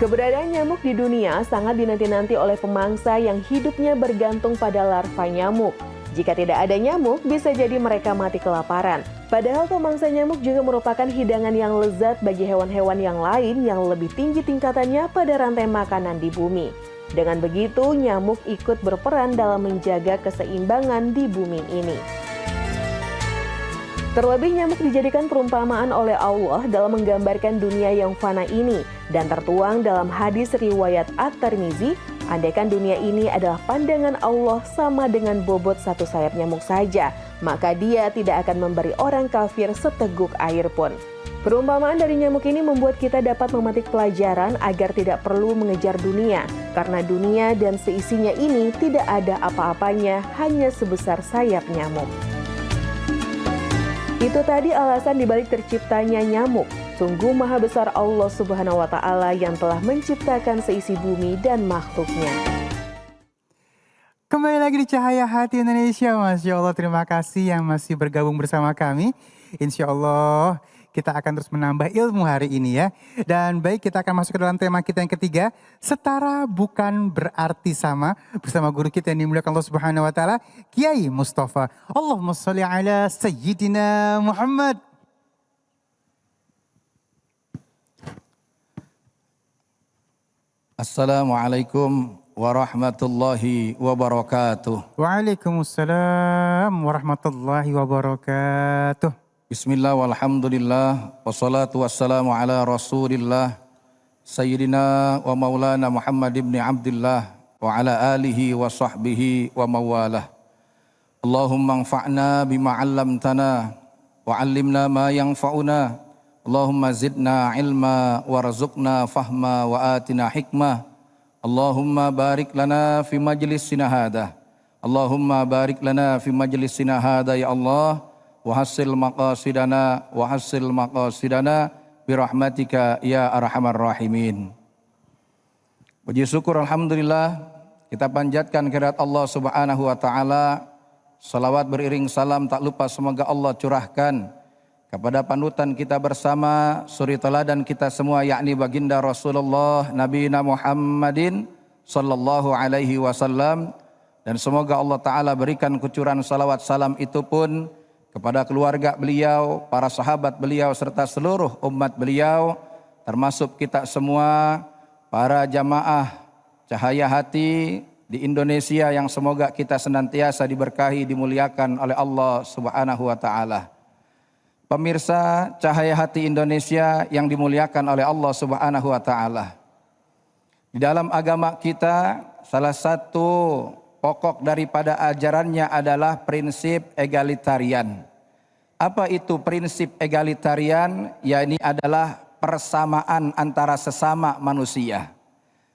Keberadaan nyamuk di dunia sangat dinanti-nanti oleh pemangsa yang hidupnya bergantung pada larva nyamuk. Jika tidak ada nyamuk, bisa jadi mereka mati kelaparan. Padahal pemangsa nyamuk juga merupakan hidangan yang lezat bagi hewan-hewan yang lain yang lebih tinggi tingkatannya pada rantai makanan di bumi. Dengan begitu, nyamuk ikut berperan dalam menjaga keseimbangan di bumi ini. Terlebih nyamuk dijadikan perumpamaan oleh Allah dalam menggambarkan dunia yang fana ini dan tertuang dalam hadis riwayat At-Tirmizi, andaikan dunia ini adalah pandangan Allah sama dengan bobot satu sayap nyamuk saja, maka dia tidak akan memberi orang kafir seteguk air pun. Perumpamaan dari nyamuk ini membuat kita dapat memetik pelajaran agar tidak perlu mengejar dunia, karena dunia dan seisinya ini tidak ada apa-apanya, hanya sebesar sayap nyamuk. Itu tadi alasan dibalik terciptanya nyamuk. Sungguh maha besar Allah Subhanahu wa taala yang telah menciptakan seisi bumi dan makhluknya. Kembali lagi di Cahaya Hati Indonesia. Masya Allah, terima kasih yang masih bergabung bersama kami. Insya Allah kita akan terus menambah ilmu hari ini ya. Dan baik, kita akan masuk ke dalam tema kita yang ketiga. Setara bukan berarti sama. Bersama guru kita yang dimuliakan Allah Subhanahu wa taala, Kiai Mustafa. Allahumma sholli ala Sayyidina Muhammad. Assalamualaikum warahmatullahi wabarakatuh. Waalaikumsalam warahmatullahi wabarakatuh. Bismillah walhamdulillah wassalatu wassalamu ala rasulillah Sayyidina wa maulana Muhammad ibn Abdillah wa ala alihi wa sahbihi wa mawalah. Allahumma anfa'na bima 'allamtana wa 'allimna ma yanfa'una. Allahumma zidna ilma warzuqna fahma wa atina hikmah. Allahumma barik lana fi majlisina hada. Allahumma barik lana fi majlisina hada ya Allah. Wahassil maqasidana birahmatika ya arhamar rahimin. Puji syukur alhamdulillah kita panjatkan kehadirat Allah Subhanahu wa taala. Salawat beriring salam tak lupa semoga Allah curahkan kepada panutan kita bersama, suri teladan kita semua, yakni baginda Rasulullah Nabi Muhammadin sallallahu alaihi wasallam, dan semoga Allah taala berikan kucuran salawat salam itu pun kepada keluarga beliau, para sahabat beliau, serta seluruh umat beliau, termasuk kita semua, para jamaah Cahaya Hati di Indonesia yang semoga kita senantiasa diberkahi, dimuliakan oleh Allah Subhanahu wa taala. Pemirsa Cahaya Hati Indonesia yang dimuliakan oleh Allah Subhanahu wa taala. Di dalam agama kita, salah satu pokok daripada ajarannya adalah prinsip egalitarian. Apa itu prinsip egalitarian? Yakni adalah persamaan antara sesama manusia.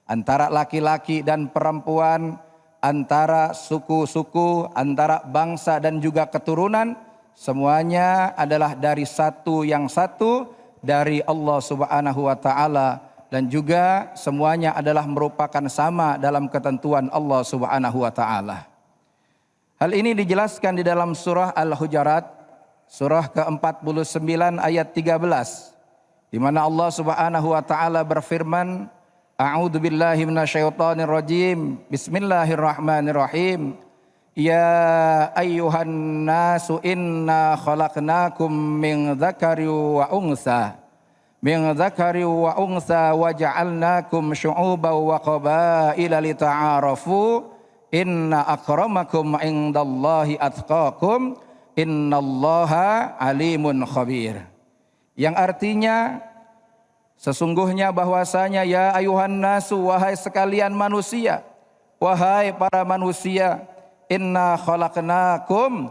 Antara laki-laki dan perempuan, antara suku-suku, antara bangsa dan juga keturunan, semuanya adalah dari satu yang satu, dari Allah Subhanahu wa taala. Dan juga semuanya adalah merupakan sama dalam ketentuan Allah Subhanahu wa taala. Hal ini dijelaskan di dalam surah Al-Hujurat, surah ke-49 ayat 13, di mana Allah Subhanahu wa taala berfirman, A'udzu billahi minasyaitonir rajim. Bismillahirrahmanirrahim. Ya ayyuhan nasu inna khalaqnakum min dzakari wa unsa wa ja'alnakum syu'uban wa qabaila lita'arafu inna akramakum indallahi atqakum innallaha alimun khabir. Yang artinya sesungguhnya bahwasanya ya ayuhan nasu, wahai sekalian manusia, wahai para manusia, inna khalaqnakum,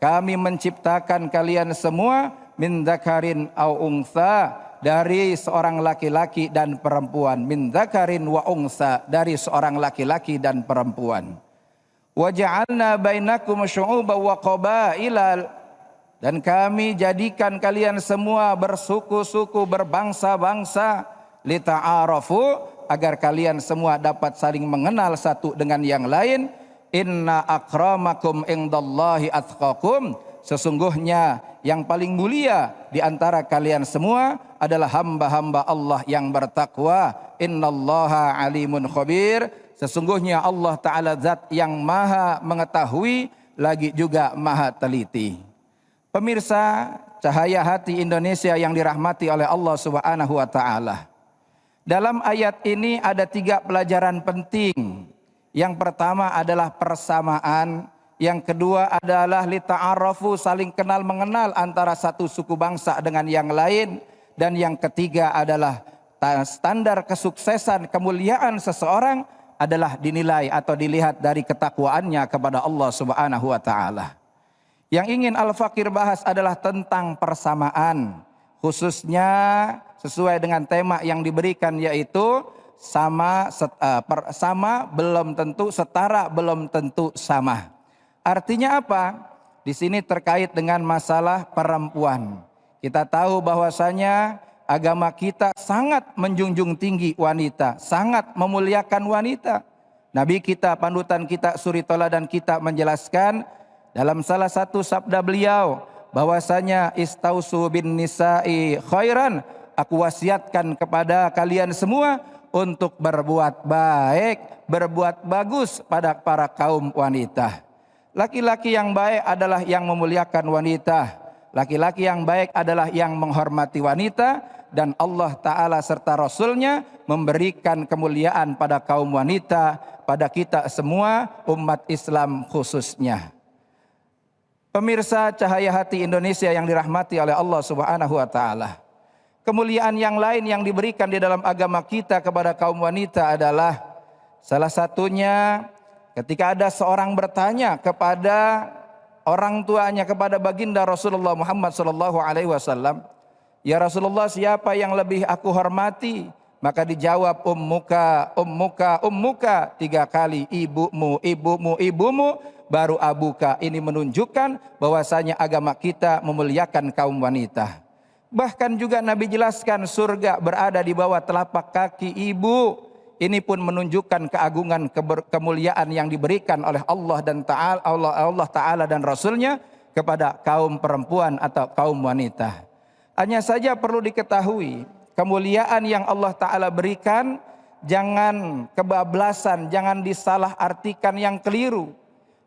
kami menciptakan kalian semua, min dzakarin au unsa, dari seorang laki-laki dan perempuan, min dzakarin wa unsa, dari seorang laki-laki dan perempuan. Wa ja'alna bainakum syu'uban wa qabaila, dan kami jadikan kalian semua bersuku-suku, berbangsa-bangsa, lita'arafu, agar kalian semua dapat saling mengenal satu dengan yang lain. Inna akramakum indallahi atqakum, sesungguhnya yang paling mulia di antara kalian semua adalah hamba-hamba Allah yang bertakwa. Innallaha alimun khabir, sesungguhnya Allah Ta'ala zat yang maha mengetahui lagi juga maha teliti. Pemirsa Cahaya Hati Indonesia yang dirahmati oleh Allah Subhanahu wa Ta'ala, dalam ayat ini ada 3 pelajaran penting. Yang pertama adalah persamaan, yang kedua adalah lita'arafu, saling kenal mengenal antara satu suku bangsa dengan yang lain, dan yang ketiga adalah standar kesuksesan kemuliaan seseorang adalah dinilai atau dilihat dari ketakwaannya kepada Allah Subhanahu wa Ta'ala. Yang ingin Al-Fakir bahas adalah tentang persamaan, khususnya sesuai dengan tema yang diberikan, yaitu sama belum tentu setara, belum tentu sama. Artinya apa? Di sini terkait dengan masalah perempuan. Kita tahu bahwasanya agama kita sangat menjunjung tinggi wanita, sangat memuliakan wanita. Nabi kita, panutan kita, suri teladan kita menjelaskan dalam salah satu sabda beliau bahwasanya istausu bin nisa'i khairan, aku wasiatkan kepada kalian semua untuk berbuat baik, berbuat bagus pada para kaum wanita. Laki-laki yang baik adalah yang memuliakan wanita. Laki-laki yang baik adalah yang menghormati wanita. Dan Allah Ta'ala serta Rasulnya memberikan kemuliaan pada kaum wanita, pada kita semua umat Islam khususnya. Pemirsa Cahaya Hati Indonesia yang dirahmati oleh Allah Subhanahu wa Ta'ala, kemuliaan yang lain yang diberikan di dalam agama kita kepada kaum wanita adalah salah satunya ketika ada seorang bertanya kepada orang tuanya, kepada baginda Rasulullah Muhammad SAW, ya Rasulullah, siapa yang lebih aku hormati? Maka dijawab ummuka, ummuka, ummuka 3 kali, ibumu, ibumu, ibumu, baru abuka. Ini menunjukkan bahwasanya agama kita memuliakan kaum wanita. Bahkan juga Nabi jelaskan surga berada di bawah telapak kaki ibu. Ini pun menunjukkan keagungan, kemuliaan yang diberikan oleh Allah Ta'ala dan Rasulnya kepada kaum perempuan atau kaum wanita. Hanya saja perlu diketahui, kemuliaan yang Allah Ta'ala berikan jangan kebablasan, jangan disalah artikan yang keliru.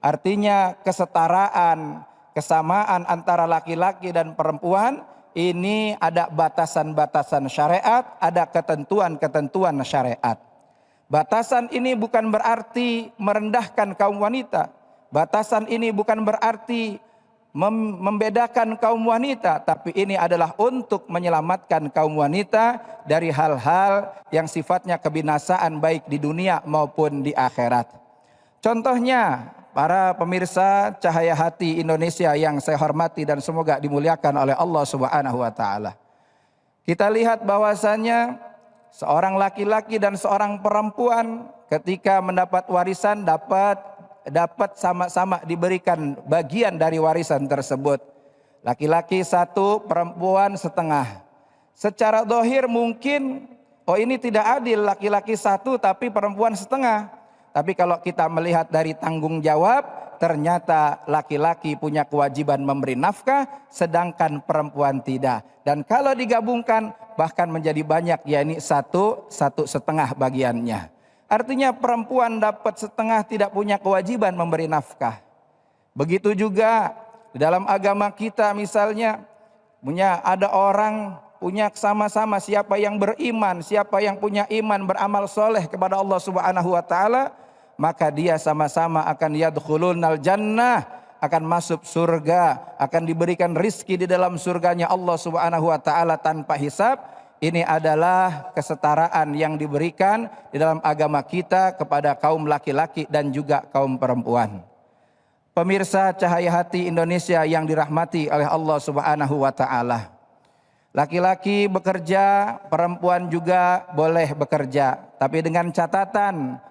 Artinya kesetaraan, kesamaan antara laki-laki dan perempuan, ini ada batasan-batasan syariat, ada ketentuan-ketentuan syariat. Batasan ini bukan berarti merendahkan kaum wanita. Batasan ini bukan berarti membedakan kaum wanita, tapi ini adalah untuk menyelamatkan kaum wanita dari hal-hal yang sifatnya kebinasaan baik di dunia maupun di akhirat. Contohnya, para pemirsa Cahaya Hati Indonesia yang saya hormati dan semoga dimuliakan oleh Allah Subhanahu wa Ta'ala, kita lihat bahwasanya seorang laki-laki dan seorang perempuan ketika mendapat warisan dapat sama-sama diberikan bagian dari warisan tersebut. Laki-laki 1, perempuan setengah. Secara zahir mungkin, oh ini tidak adil, laki-laki 1 tapi perempuan setengah. Tapi kalau kita melihat dari tanggung jawab, ternyata laki-laki punya kewajiban memberi nafkah, sedangkan perempuan tidak. Dan kalau digabungkan bahkan menjadi banyak, yakni 1 setengah bagiannya. Artinya perempuan dapat setengah, tidak punya kewajiban memberi nafkah. Begitu juga di dalam agama kita misalnya ada orang punya sama-sama siapa yang beriman, siapa yang punya iman beramal soleh kepada Allah Subhanahu wa taala, maka dia sama-sama akan yadkhulunal jannah, akan masuk surga, akan diberikan rizki di dalam surganya Allah Subhanahu wa taala tanpa hisab. Ini adalah kesetaraan yang diberikan di dalam agama kita kepada kaum laki-laki dan juga kaum perempuan. Pemirsa Cahaya Hati Indonesia yang dirahmati oleh Allah Subhanahu wa taala. Laki-laki bekerja, perempuan juga boleh bekerja, tapi dengan catatan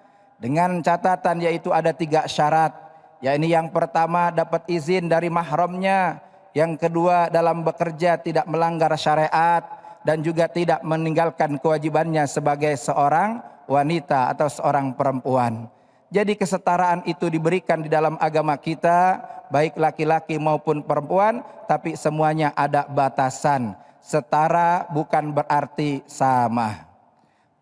yaitu ada 3 syarat. Yakni yang pertama dapat izin dari mahramnya, yang kedua dalam bekerja tidak melanggar syariat, dan juga tidak meninggalkan kewajibannya sebagai seorang wanita atau seorang perempuan. Jadi kesetaraan itu diberikan di dalam agama kita, baik laki-laki maupun perempuan, tapi semuanya ada batasan. Setara bukan berarti sama.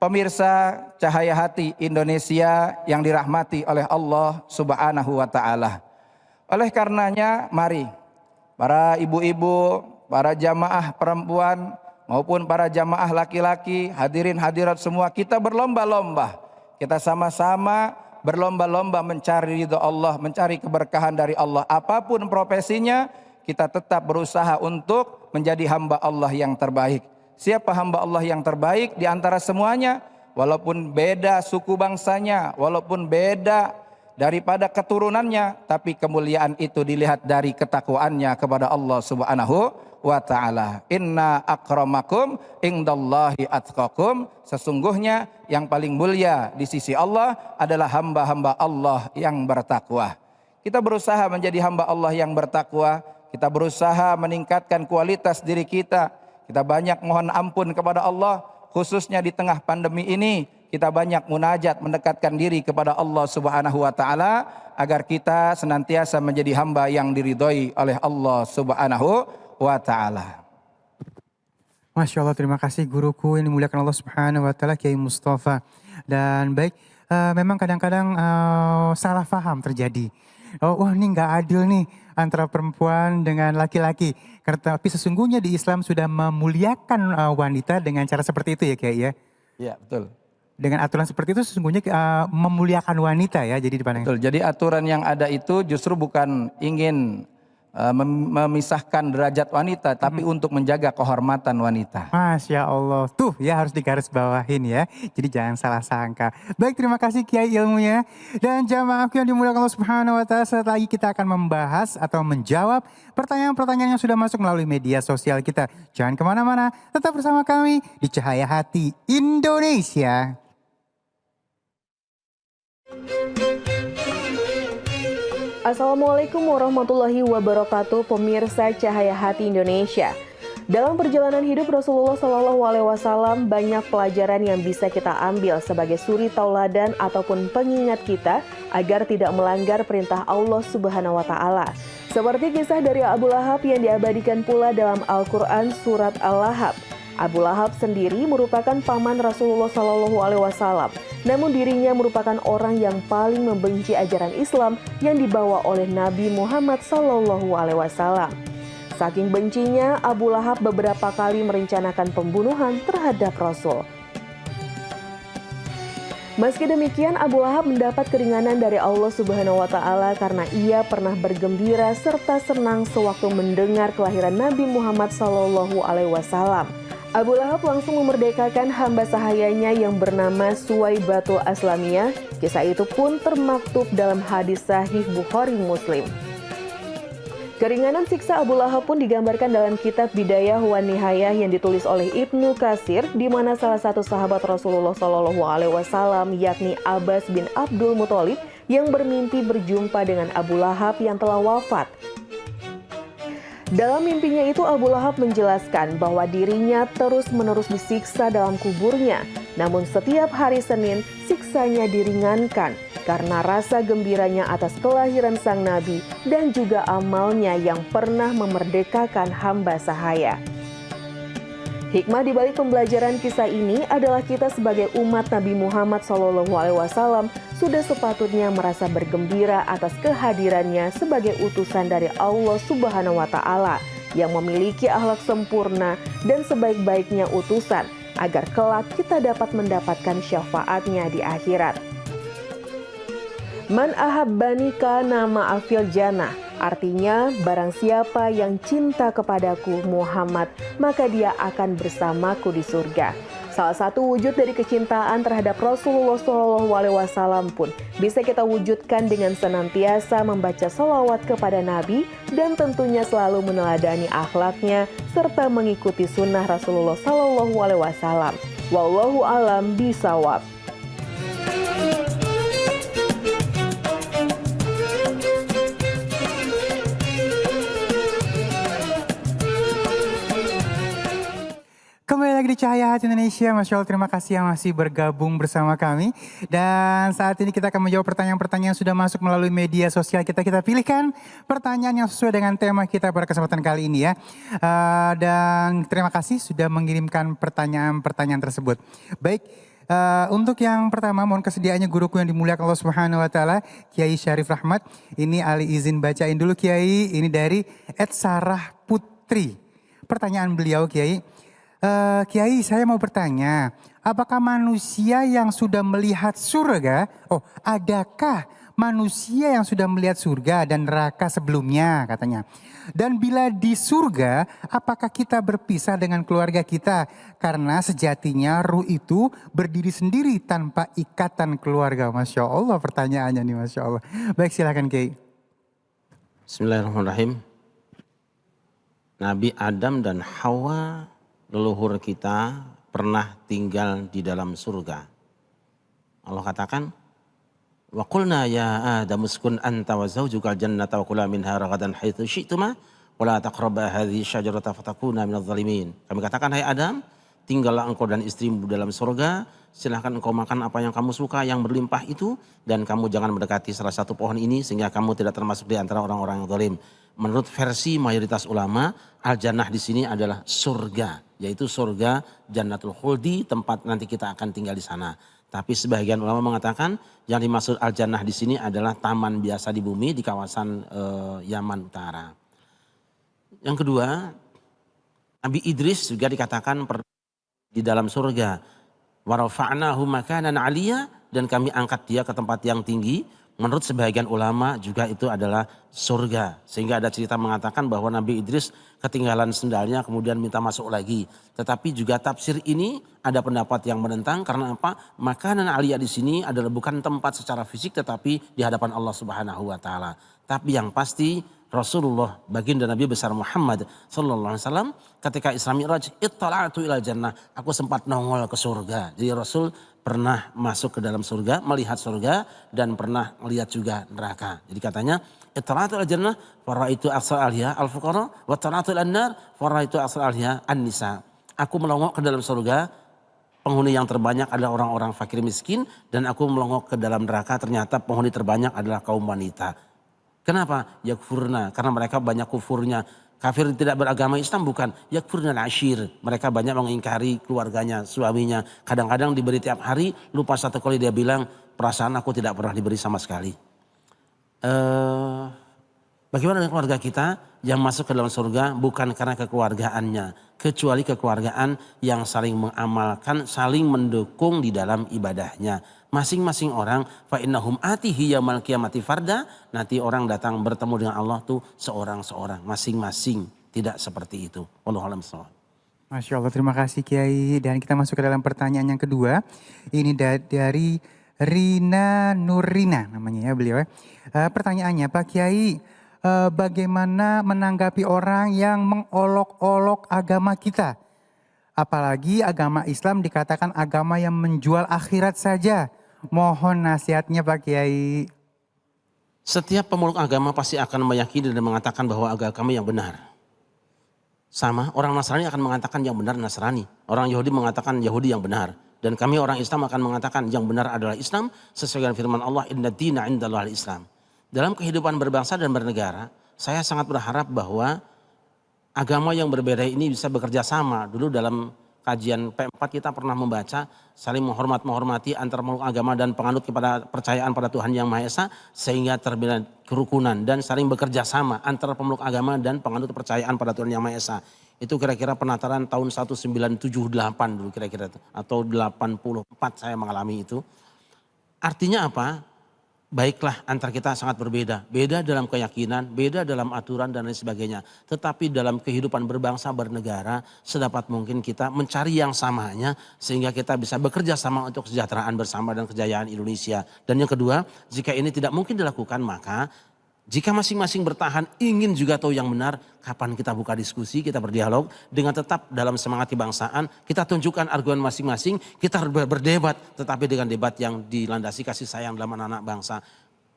Pemirsa Cahaya Hati Indonesia yang dirahmati oleh Allah Subhanahu wa taala. Oleh karenanya mari para ibu-ibu, para jamaah perempuan maupun para jamaah laki-laki, hadirin hadirat semua, kita berlomba-lomba. Kita sama-sama berlomba-lomba mencari ridha Allah, mencari keberkahan dari Allah. Apapun profesinya, kita tetap berusaha untuk menjadi hamba Allah yang terbaik. Siapa hamba Allah yang terbaik di antara semuanya? Walaupun beda suku bangsanya, walaupun beda daripada keturunannya, tapi kemuliaan itu dilihat dari ketakwaannya kepada Allah Subhanahu wa ta'ala. Inna akramakum indallahi atqakum. Sesungguhnya yang paling mulia di sisi Allah adalah hamba-hamba Allah yang bertakwa. Kita berusaha menjadi hamba Allah yang bertakwa. Kita berusaha meningkatkan kualitas diri kita. Kita banyak mohon ampun kepada Allah, khususnya di tengah pandemi ini. Kita banyak munajat mendekatkan diri kepada Allah Subhanahu wa taala agar kita senantiasa menjadi hamba yang diridhoi oleh Allah Subhanahu wa ta'ala. Masya Allah, terima kasih guruku yang dimuliakan Allah Subhanahu wa ta'ala, Kiai Mustafa. Dan baik, memang kadang-kadang salah paham terjadi. Wah ini nggak adil nih antara perempuan dengan laki-laki. Tapi sesungguhnya di Islam sudah memuliakan wanita dengan cara seperti itu ya Kiai ya? Iya betul. Dengan aturan seperti itu sesungguhnya memuliakan wanita ya, jadi dipandang. Betul, jadi aturan yang ada itu justru bukan ingin memisahkan derajat wanita, tapi untuk menjaga kehormatan wanita. Masya Allah, tuh ya harus digarisbawahin ya. Jadi jangan salah sangka. Baik, terima kasih Kiai ilmunya. Dan jamaahku yang dimuliakan Allah Subhanahu wa ta'ala, setelah lagi kita akan membahas atau menjawab pertanyaan-pertanyaan yang sudah masuk melalui media sosial kita. Jangan kemana-mana, tetap bersama kami di Cahaya Hati Indonesia. Assalamualaikum warahmatullahi wabarakatuh, pemirsa Cahaya Hati Indonesia. Dalam perjalanan hidup Rasulullah SAW banyak pelajaran yang bisa kita ambil sebagai suri tauladan ataupun pengingat kita agar tidak melanggar perintah Allah Subhanahu wa taala. Seperti kisah dari Abu Lahab yang diabadikan pula dalam Al-Qur'an surat Al-Lahab. Abu Lahab sendiri merupakan paman Rasulullah SAW, namun dirinya merupakan orang yang paling membenci ajaran Islam yang dibawa oleh Nabi Muhammad SAW. Saking bencinya, Abu Lahab beberapa kali merencanakan pembunuhan terhadap Rasul. Meski demikian, Abu Lahab mendapat keringanan dari Allah Subhanahu wa taala karena ia pernah bergembira serta senang sewaktu mendengar kelahiran Nabi Muhammad SAW. Abu Lahab langsung memerdekakan hamba sahayanya yang bernama Suwaibatul Aslamiyah. Kisah itu pun termaktub dalam hadis sahih Bukhari Muslim. Keringanan siksa Abu Lahab pun digambarkan dalam kitab Bidayah wa Nihayah yang ditulis oleh Ibnu Katsir, di mana salah satu sahabat Rasulullah SAW yakni Abbas bin Abdul Muthalib yang bermimpi berjumpa dengan Abu Lahab yang telah wafat. Dalam mimpinya itu Abu Lahab menjelaskan bahwa dirinya terus-menerus disiksa dalam kuburnya. Namun setiap hari Senin siksanya diringankan karena rasa gembiranya atas kelahiran sang Nabi dan juga amalnya yang pernah memerdekakan hamba sahaya. Hikmah di balik pembelajaran kisah ini adalah kita sebagai umat Nabi Muhammad SAW sudah sepatutnya merasa bergembira atas kehadirannya sebagai utusan dari Allah Subhanahu wa Ta'ala yang memiliki akhlak sempurna dan sebaik-baiknya utusan agar kelak kita dapat mendapatkan syafaatnya di akhirat. Man ahabbani kana ma'afil jannah. Artinya, barang siapa yang cinta kepadaku Muhammad, maka dia akan bersamaku di surga. Salah satu wujud dari kecintaan terhadap Rasulullah SAW pun bisa kita wujudkan dengan senantiasa membaca salawat kepada Nabi dan tentunya selalu meneladani akhlaknya serta mengikuti sunnah Rasulullah SAW. Wallahu alam bisawab. Kembali lagi di Cahaya Hati Indonesia, Masya Allah, terima kasih yang masih bergabung bersama kami. Dan saat ini kita akan menjawab pertanyaan-pertanyaan yang sudah masuk melalui media sosial kita. Kita pilihkan pertanyaan yang sesuai dengan tema kita pada kesempatan kali ini ya. Dan terima kasih sudah mengirimkan pertanyaan-pertanyaan tersebut. Baik, untuk yang pertama mohon kesediaannya guruku yang dimuliakan Allah Subhanahu wa Ta'ala, Kiai Syarif Rahmat. Ini Ali izin bacain dulu Kiai, ini dari Ed Sarah Putri. Pertanyaan beliau Kiai. Kiai, saya mau bertanya, apakah manusia yang sudah melihat surga, adakah manusia yang sudah melihat surga dan neraka sebelumnya katanya. Dan bila di surga, apakah kita berpisah dengan keluarga kita? Karena sejatinya ruh itu berdiri sendiri tanpa ikatan keluarga. Masya Allah pertanyaannya nih, Masya Allah. Baik, silakan Kiai. Bismillahirrahmanirrahim. Nabi Adam dan Hawa leluhur kita pernah tinggal di dalam surga. Allah katakan, wa qulna ya Adam uskun anta wa zawjukal jannata wa kula minha ragadan haitsu syi'tuma wa la taqraba hadhihi syajarata fatakuna minadh dhalimin. Kami katakan, hai Adam, tinggallah engkau dan istrimu dalam surga, silahkan engkau makan apa yang kamu suka yang berlimpah itu, dan kamu jangan mendekati salah satu pohon ini sehingga kamu tidak termasuk di antara orang-orang yang zalim. Menurut versi mayoritas ulama, al-jannah di sini adalah surga, yaitu surga Jannatul Khuldi, tempat nanti kita akan tinggal di sana. Tapi sebagian ulama mengatakan yang dimaksud al-jannah di sini adalah taman biasa di bumi di kawasan Yaman Utara. Yang kedua, Nabi Idris juga dikatakan di dalam surga. Wa rafa'nahu makanan 'aliyya, dan kami angkat dia ke tempat yang tinggi. Menurut sebagian ulama juga itu adalah surga. Sehingga ada cerita mengatakan bahwa Nabi Idris ketinggalan sendalnya kemudian minta masuk lagi. Tetapi juga tafsir ini ada pendapat yang menentang karena apa? Makanan aliyah di sini adalah bukan tempat secara fisik tetapi di hadapan Allah Subhanahu wa Ta'ala. Tapi yang pasti Rasulullah baginda Nabi besar Muhammad sallallahu alaihi wasallam ketika Isra Mi'raj, ittala'tu ilal jannah, aku sempat nongol ke surga. Jadi Rasul pernah masuk ke dalam surga, melihat surga, dan pernah melihat juga neraka. Jadi katanya, ittala'tu ilal jannah faraitu aksal aliyah al-fuqara wa ittala'tu ilan nar faraitu aksal aliyah an-nisa. Aku melongok ke dalam surga, penghuni yang terbanyak adalah orang-orang fakir miskin, dan aku melongok ke dalam neraka, ternyata penghuni terbanyak adalah kaum wanita. Kenapa? Yakfurna, karena mereka banyak kufurnya. Kafir tidak beragama Islam bukan. Yakfurna al-ashir, mereka banyak mengingkari keluarganya, suaminya. Kadang-kadang diberi tiap hari, lupa satu kali dia bilang, perasaan aku tidak pernah diberi sama sekali. Bagaimana dengan keluarga kita yang masuk ke dalam surga bukan karena kekeluargaannya, kecuali kekeluargaan yang saling mengamalkan, saling mendukung di dalam ibadahnya. Masing-masing orang fa innahum atihi yaumil qiyamati farda, nanti orang datang bertemu dengan Allah tuh seorang-seorang, masing-masing, tidak seperti itu. Wallahu a'lam bishawab. Masya Allah, terima kasih Kiai. Dan kita masuk ke dalam pertanyaan yang kedua. Ini dari Rina Nurina namanya ya beliau ya. Pertanyaannya Pak Kiai, bagaimana menanggapi orang yang mengolok-olok agama kita? Apalagi agama Islam dikatakan agama yang menjual akhirat saja. Mohon nasihatnya Pak Kiai. Setiap pemeluk agama pasti akan meyakini dan mengatakan bahwa agama kami yang benar. Sama, orang Nasrani akan mengatakan yang benar Nasrani. Orang Yahudi mengatakan Yahudi yang benar. Dan kami orang Islam akan mengatakan yang benar adalah Islam sesuai dengan firman Allah, inna dina indallah al-Islam. Dalam kehidupan berbangsa dan bernegara, saya sangat berharap bahwa agama yang berbeda ini bisa bekerja sama. Dulu dalam kajian P4 kita pernah membaca saling menghormati antar makhluk agama dan penganut kepada percayaan pada Tuhan Yang Maha Esa sehingga terbina kerukunan dan saling bekerja sama antara pemeluk agama dan penganut kepercayaan pada Tuhan Yang Maha Esa. Itu kira-kira penataran tahun 1978 dulu kira-kira atau 84 saya mengalami itu. Artinya apa? Baiklah antar kita sangat berbeda. Beda dalam keyakinan, beda dalam aturan dan lain sebagainya. Tetapi dalam kehidupan berbangsa, bernegara, sedapat mungkin kita mencari yang samanya sehingga kita bisa bekerja sama untuk kesejahteraan bersama dan kejayaan Indonesia. Dan yang kedua, jika ini tidak mungkin dilakukan maka jika masing-masing bertahan ingin juga tahu yang benar, kapan kita buka diskusi, kita berdialog dengan tetap dalam semangat kebangsaan, kita tunjukkan argumen masing-masing, kita berdebat tetapi dengan debat yang dilandasi kasih sayang dalam anak-anak bangsa.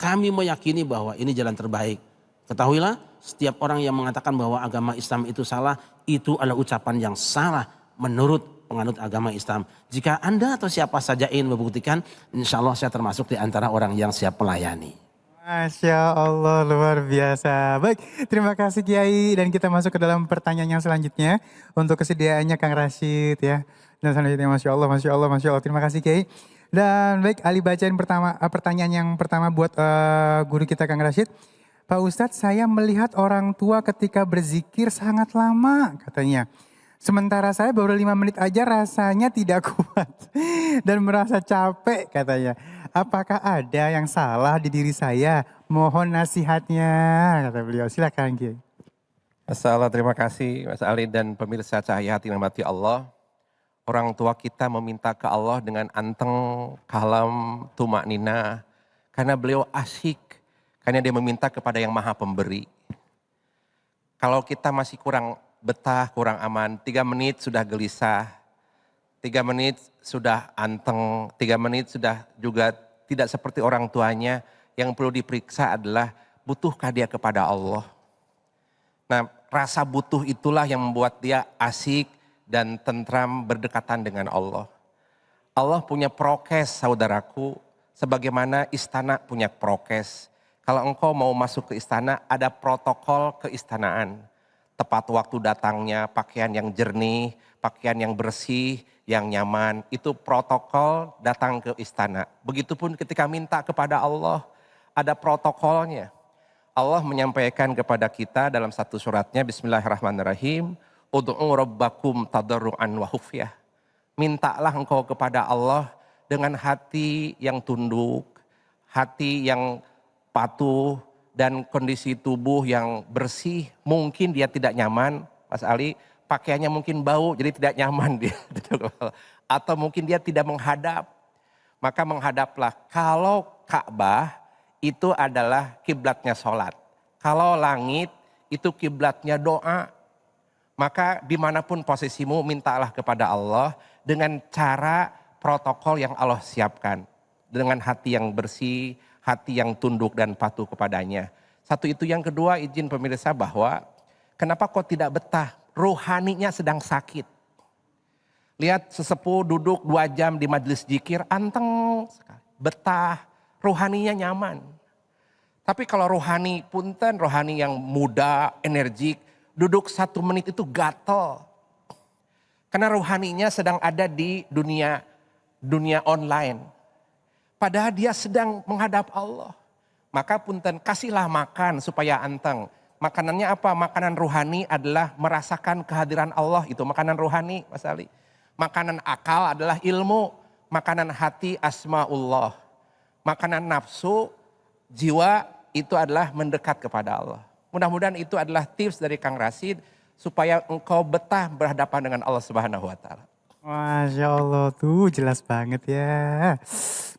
Kami meyakini bahwa ini jalan terbaik. Ketahuilah, setiap orang yang mengatakan bahwa agama Islam itu salah, itu adalah ucapan yang salah menurut penganut agama Islam. Jika Anda atau siapa saja ingin membuktikan, insya Allah saya termasuk di antara orang yang siap melayani. Masya Allah, luar biasa. Baik, terima kasih Kiai. Dan kita masuk ke dalam pertanyaan yang selanjutnya. Untuk kesediaannya Kang Rashid ya. Dan selanjutnya Masya Allah, Masya Allah, Masya Allah. Terima kasih Kiai. Dan baik, Ali bacain pertanyaan yang pertama buat guru kita Kang Rashid. Pak Ustadz, saya melihat orang tua ketika berzikir sangat lama katanya. Sementara saya baru 5 menit aja rasanya tidak kuat dan merasa capek katanya. Apakah ada yang salah di diri saya? Mohon nasihatnya kata beliau. Silakan Kiai. Masalah, terima kasih Mas Ali dan pemirsa Cahaya Hati yang dirahmati Allah. Orang tua kita meminta ke Allah dengan anteng, kalam, tumak nina. Karena beliau asyik, karena dia meminta kepada yang maha pemberi. Kalau kita masih kurang betah, kurang aman, 3 menit sudah gelisah, 3 menit sudah anteng, 3 menit sudah juga tidak seperti orang tuanya. Yang perlu diperiksa adalah butuhkah dia kepada Allah. Nah, rasa butuh itulah yang membuat dia asik dan tentram berdekatan dengan Allah. Allah punya prokes saudaraku, sebagaimana istana punya prokes. Kalau engkau mau masuk ke istana, ada protokol keistanaan. Tepat waktu datangnya, pakaian yang jernih, pakaian yang bersih, yang nyaman. Itu protokol datang ke istana. Begitupun ketika minta kepada Allah, ada protokolnya. Allah menyampaikan kepada kita dalam satu suratnya, Bismillahirrahmanirrahim, Udu'u rabbakum tadarru'an wa khufyah. Mintalah engkau kepada Allah dengan hati yang tunduk, hati yang patuh, dan kondisi tubuh yang bersih. Mungkin dia tidak nyaman, Mas Ali, pakaiannya mungkin bau jadi tidak nyaman dia. Atau mungkin dia tidak menghadap, maka menghadaplah. Kalau Ka'bah itu adalah kiblatnya sholat. Kalau langit itu kiblatnya doa. Maka dimanapun posisimu mintalah kepada Allah dengan cara protokol yang Allah siapkan. Dengan hati yang bersih, hati yang tunduk dan patuh kepadanya. Satu itu, yang kedua izin pemirsa bahwa kenapa kok tidak betah? Rohaninya sedang sakit. Lihat sesepuh duduk 2 jam di majelis zikir, anteng sekali. Betah, rohaninya nyaman. Tapi kalau rohani punten, rohani yang muda, energik, duduk 1 menit itu gatel. Karena rohaninya sedang ada di dunia online. Padahal dia sedang menghadap Allah. Maka punten, kasihlah makan supaya anteng. Makanannya apa? Makanan rohani adalah merasakan kehadiran Allah. Itu makanan rohani, Mas Ali. Makanan akal adalah ilmu. Makanan hati asma'ullah. Makanan nafsu, jiwa itu adalah mendekat kepada Allah. Mudah-mudahan itu adalah tips dari Kang Rashid supaya engkau betah berhadapan dengan Allah Subhanahu wa taala. Masya Allah tuh jelas banget ya.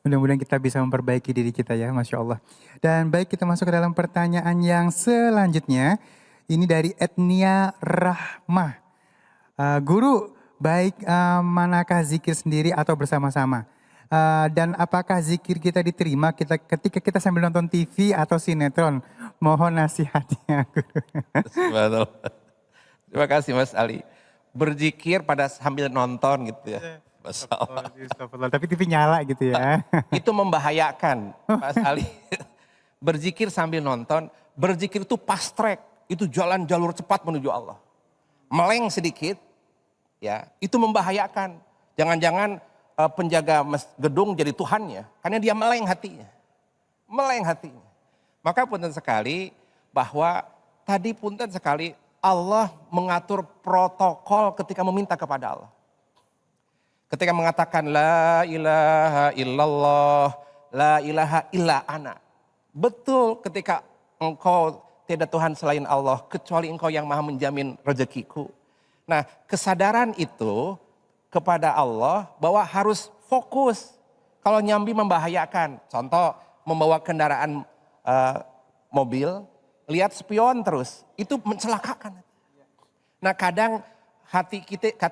Mudah-mudahan kita bisa memperbaiki diri kita ya, Masya Allah. Dan baik, kita masuk ke dalam pertanyaan yang selanjutnya. Ini dari Etnia Rahmah. Guru, baik manakah zikir sendiri atau bersama-sama? Dan apakah zikir kita diterima ketika kita sambil nonton TV atau sinetron? Mohon nasihatnya, Guru. Terima kasih Mas Ali. Berzikir pada sambil nonton gitu ya. Tapi TV nyala gitu ya. Itu membahayakan Mas Ali. Berzikir sambil nonton, berzikir itu fast track. Itu jalan jalur cepat menuju Allah. meleng sedikit, ya itu membahayakan. Jangan-jangan penjaga gedung jadi Tuhannya, karena dia meleng hatinya. Meleng hatinya. Maka punten sekali bahwa tadi punten sekali Allah mengatur protokol ketika meminta kepada Allah. Ketika mengatakan la ilaha illallah, la ilaha illa ana. Betul ketika engkau tidak Tuhan selain Allah, kecuali engkau yang maha menjamin rezekiku. Nah kesadaran itu kepada Allah bahwa harus fokus. Kalau nyambi membahayakan, contoh membawa kendaraan mobil, lihat spion terus, itu mencelakakan. Nah kadang hati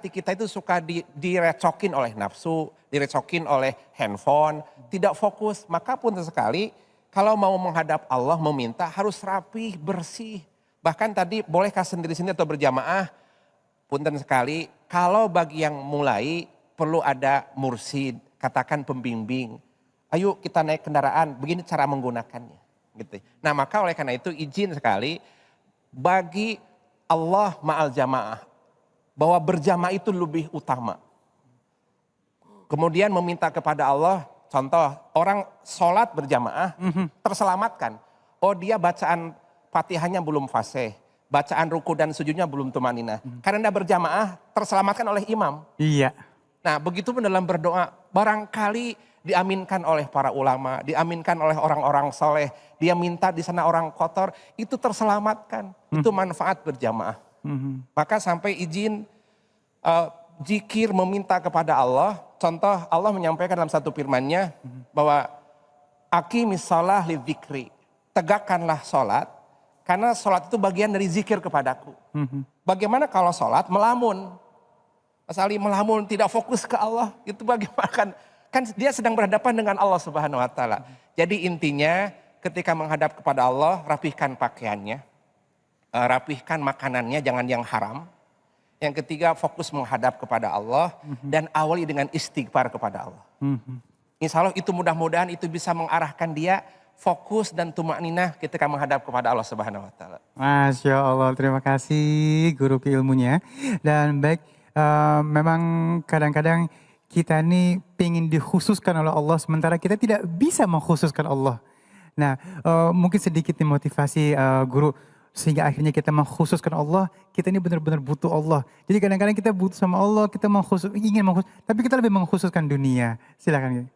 kita itu suka direcokin oleh nafsu, direcokin oleh handphone, tidak fokus. Maka pun sekali kalau mau menghadap Allah meminta harus rapih, bersih. Bahkan tadi bolehkah sendiri-sendiri atau berjamaah? Punten sekali, kalau bagi yang mulai perlu ada mursid, katakan pembimbing. Ayo kita naik kendaraan, begini cara menggunakannya. Gitu. Nah maka oleh karena itu izin sekali bagi Allah ma'al jamaah. Bahwa berjamaah itu lebih utama. Kemudian meminta kepada Allah, contoh orang sholat berjamaah terselamatkan. Oh dia bacaan fatihahnya belum fasih, bacaan ruku dan sujudnya belum tumaninah. Karena berjamaah terselamatkan oleh imam. Iya. Nah begitu pun dalam berdoa, barangkali diaminkan oleh para ulama, diaminkan oleh orang-orang soleh. Dia minta di sana orang kotor, itu terselamatkan. Itu manfaat berjamaah. Maka sampai izin zikir meminta kepada Allah. Contoh Allah menyampaikan dalam satu firman-Nya bahwa aqimis shalah lidzikri. Tegakkanlah sholat karena sholat itu bagian dari zikir kepadaku. Bagaimana kalau sholat melamun? Mas Ali melamun tidak fokus ke Allah, itu bagaimana kan dia sedang berhadapan dengan Allah Subhanahu wa taala. Jadi intinya ketika menghadap kepada Allah, rapihkan pakaiannya. Rapihkan makanannya, jangan yang haram. Yang ketiga fokus menghadap kepada Allah dan awali dengan istighfar kepada Allah. Insya Allah itu mudah-mudahan itu bisa mengarahkan dia fokus dan tumakninah ketika menghadap kepada Allah Subhanahu wa taala. Masya Allah, terima kasih guru keilmunya. Dan baik, memang kadang-kadang kita nih pengen dikhususkan oleh Allah sementara kita tidak bisa mengkhususkan Allah. Nah mungkin sedikit nih motivasi guru. Sehingga akhirnya kita mengkhususkan Allah, kita ini benar-benar butuh Allah. Jadi kadang-kadang kita butuh sama Allah, kita ingin mengkhusus, tapi kita lebih mengkhususkan dunia. Silakan.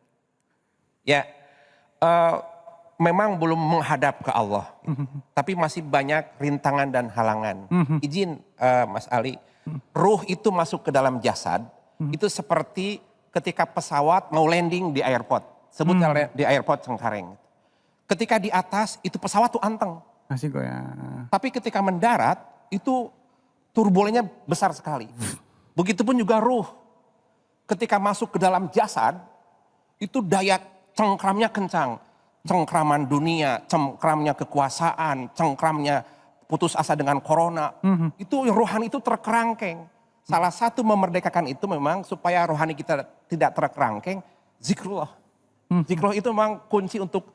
Ya, memang belum menghadap ke Allah. Tapi masih banyak rintangan dan halangan. Izin Mas Ali, ruh itu masuk ke dalam jasad, itu seperti ketika pesawat mau landing di airport. Sebutnya di airport Cengkareng. Ketika di atas, itu pesawat tuh anteng. Masih goyang. Tapi ketika mendarat itu turbulennya besar sekali. Begitupun juga ruh. Ketika masuk ke dalam jasad itu daya cengkramnya kencang. Cengkraman dunia, cengkramnya kekuasaan, cengkramnya putus asa dengan corona. Itu rohani itu terkerangkeng. Salah satu memerdekakan itu memang supaya rohani kita tidak terkerangkeng, zikrullah. Zikrullah itu memang kunci untuk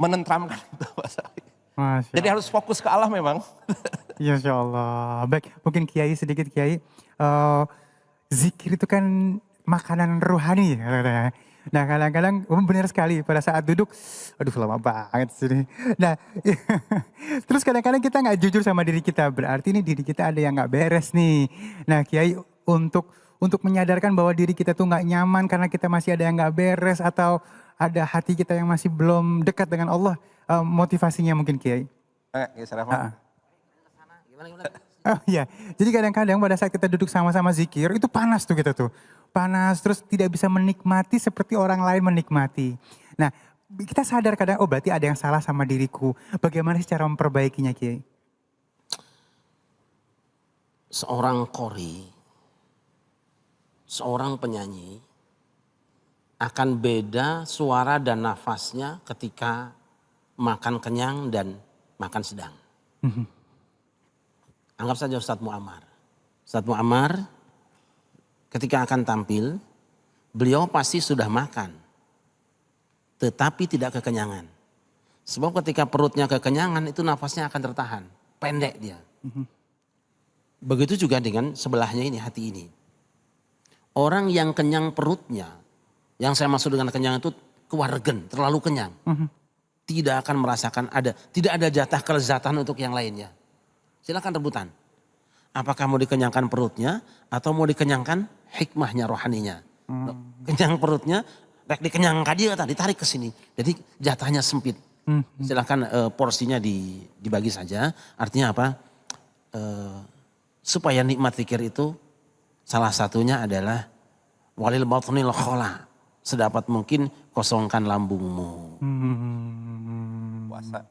menentramkan itu. Jadi harus fokus ke Allah memang. Ya Insya Allah. Baik, mungkin Kiai sedikit Kiai. Zikir itu kan makanan rohani. Nah kadang-kadang benar sekali pada saat duduk, aduh lama banget sini. Nah terus kadang-kadang kita nggak jujur sama diri kita. Berarti nih diri kita ada yang nggak beres nih. Nah Kiai untuk menyadarkan bahwa diri kita tuh nggak nyaman karena kita masih ada yang nggak beres atau ada hati kita yang masih belum dekat dengan Allah. Motivasinya mungkin Kiai. Oh iya, jadi kadang-kadang pada saat kita duduk sama-sama zikir itu panas tuh kita tuh. Panas terus tidak bisa menikmati seperti orang lain menikmati. Nah kita sadar kadang oh berarti ada yang salah sama diriku. Bagaimana sih cara memperbaikinya Kiai? Seorang qori, seorang penyanyi akan beda suara dan nafasnya ketika makan kenyang dan makan sedang. Anggap saja Ustadz Muammar. Ustadz Muammar ketika akan tampil, beliau pasti sudah makan. Tetapi tidak kekenyangan. Sebab ketika perutnya kekenyangan itu nafasnya akan tertahan. Pendek dia. Begitu juga dengan sebelahnya ini, hati ini. Orang yang kenyang perutnya, yang saya maksud dengan kenyang itu kewargen, terlalu kenyang. Tidak akan merasakan tidak ada jatah kelezatan untuk yang lainnya. Silakan rebutan. Apakah mau dikenyangkan perutnya atau mau dikenyangkan hikmahnya, rohaninya. Kenyang perutnya, dikenyangkan dia, ditarik ke sini. Jadi jatahnya sempit. Silakan porsinya dibagi saja. Artinya apa? Supaya nikmat zikir itu salah satunya adalah walil batnil khola. Sedapat mungkin kosongkan lambungmu. Puasa.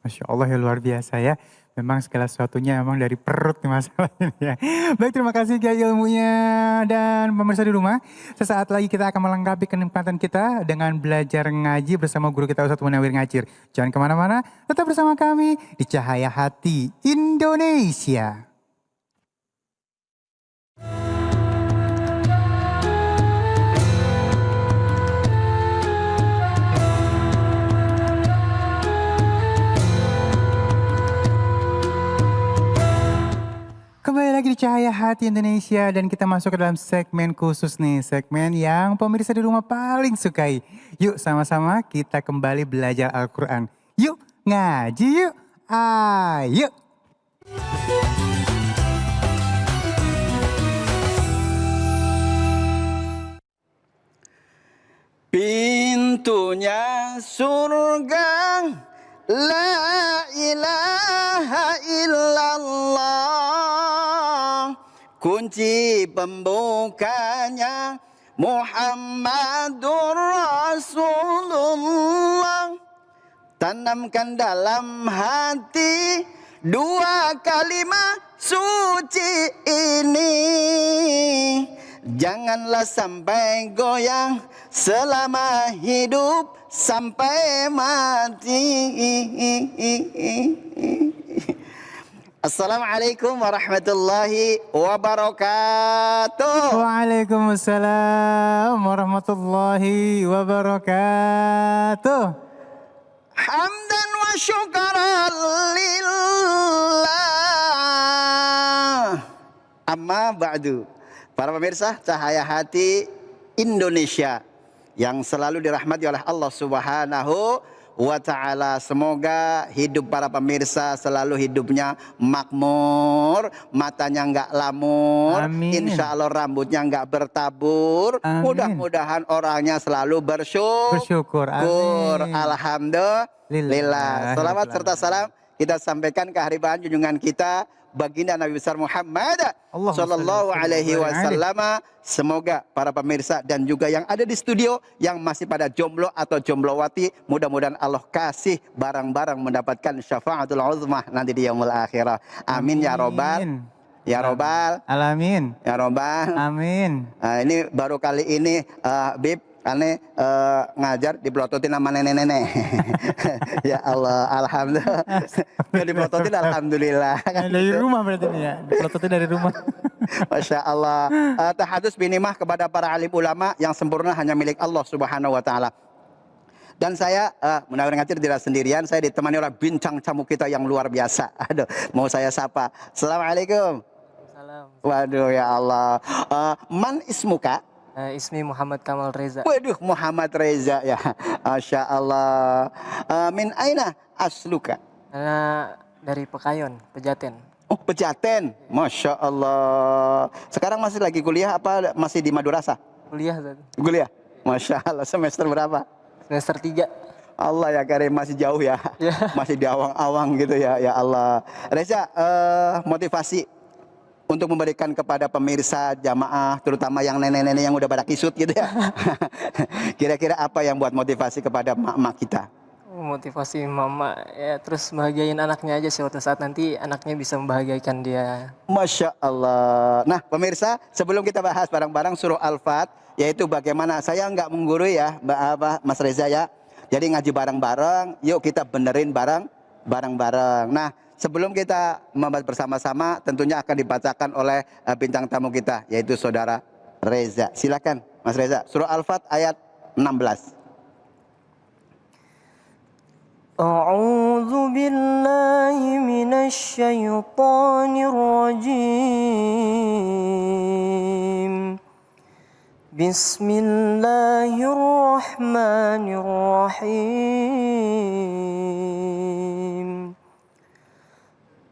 Masya Allah ya, luar biasa ya. Memang segala sesuatunya memang dari perut nih masalahnya ya. Baik, terima kasih Kiai ilmunya dan pemirsa di rumah. Sesaat lagi kita akan melengkapi kenikmatan kita dengan belajar ngaji bersama guru kita Ustadz Munawir Ngacir. Jangan kemana-mana, tetap bersama kami di Cahaya Hati Indonesia. Kembali lagi di Cahaya Hati Indonesia dan kita masuk ke dalam segmen khusus nih. Segmen yang pemirsa di rumah paling sukai. Yuk sama-sama kita kembali belajar Al-Quran. Yuk ngaji yuk. Ayo. Pintunya surga, la ilaha illallah. Kunci pembukanya Muhammadur Rasulullah. Tanamkan dalam hati dua kalimat suci ini. Janganlah sampai goyang selama hidup sampai mati. Assalamualaikum warahmatullahi wabarakatuh. Waalaikumsalam warahmatullahi wabarakatuh. Hamdan wa syukran lillah. Amma ba'du. Para pemirsa Cahaya Hati Indonesia yang selalu dirahmati oleh Allah Subhanahu wa ta'ala. Semoga hidup para pemirsa selalu hidupnya makmur, matanya enggak lamur, insya Allah rambutnya enggak bertabur. Mudah-mudahan orangnya selalu bersyukur. Alhamdulillah. Salawat serta salam kita sampaikan ke haribaan junjungan kita baginda Nabi besar Muhammad sallallahu alaihi wasallam. Semoga para pemirsa dan juga yang ada di studio yang masih pada jomblo atau jomblowati, mudah-mudahan Allah kasih barang-barang mendapatkan syafaatul uzmah nanti di yaumul akhirah. Amin ya robbal. Ya robbal alamin. Ya robbal. Amin. Ini baru kali ini Bib aneh ngajar dipelototin sama nenek-nenek. Ya Allah, alhamdulillah. Dipelototin alhamdulillah. Dari rumah berarti ini ya, dipelototin dari rumah. Masya Allah. Tahadus binimah kepada para alim ulama yang sempurna hanya milik Allah Subhanahu wa ta'ala. Dan saya Munawir Ngacir tidak sendirian, saya ditemani oleh bincang tamu kita yang luar biasa. Aduh, mau saya sapa. Assalamualaikum. Salam. Waduh ya Allah. Man ismuka? Ismi Muhammad Kamal Reza. Waduh, Muhammad Reza ya. Masya Allah. Min aina asluka? Dari Pekayon, Pejaten. Oh, Pejaten. Masya Allah. Sekarang masih lagi kuliah apa masih di Madrasah? Kuliah tadi. Kuliah. Masya Allah. Semester berapa? Semester 3. Allah ya Karim, masih jauh ya. Masih di awang-awang gitu ya. Ya Allah. Reza, motivasi untuk memberikan kepada pemirsa jamaah, terutama yang nenek-nenek yang udah pada kisut gitu ya. Kira-kira apa yang buat motivasi kepada mak-mak kita? Motivasi mama ya terus bahagiain anaknya aja suatu saat nanti anaknya bisa membahagiakan dia. Masya Allah. Nah pemirsa, sebelum kita bahas bareng-bareng surah Al-Fat, yaitu bagaimana saya nggak menggurui ya Mas Reza ya. Jadi ngaji bareng-bareng, yuk kita benerin bareng-bareng. Nah, sebelum kita membahas bersama-sama, tentunya akan dibacakan oleh bintang tamu kita, yaitu Saudara Reza. Silakan, Mas Reza. Surah Al-Fat ayat 16. A'udzu billahi minasy الشيطان الرجيم بسم الله الرحمن الرحيم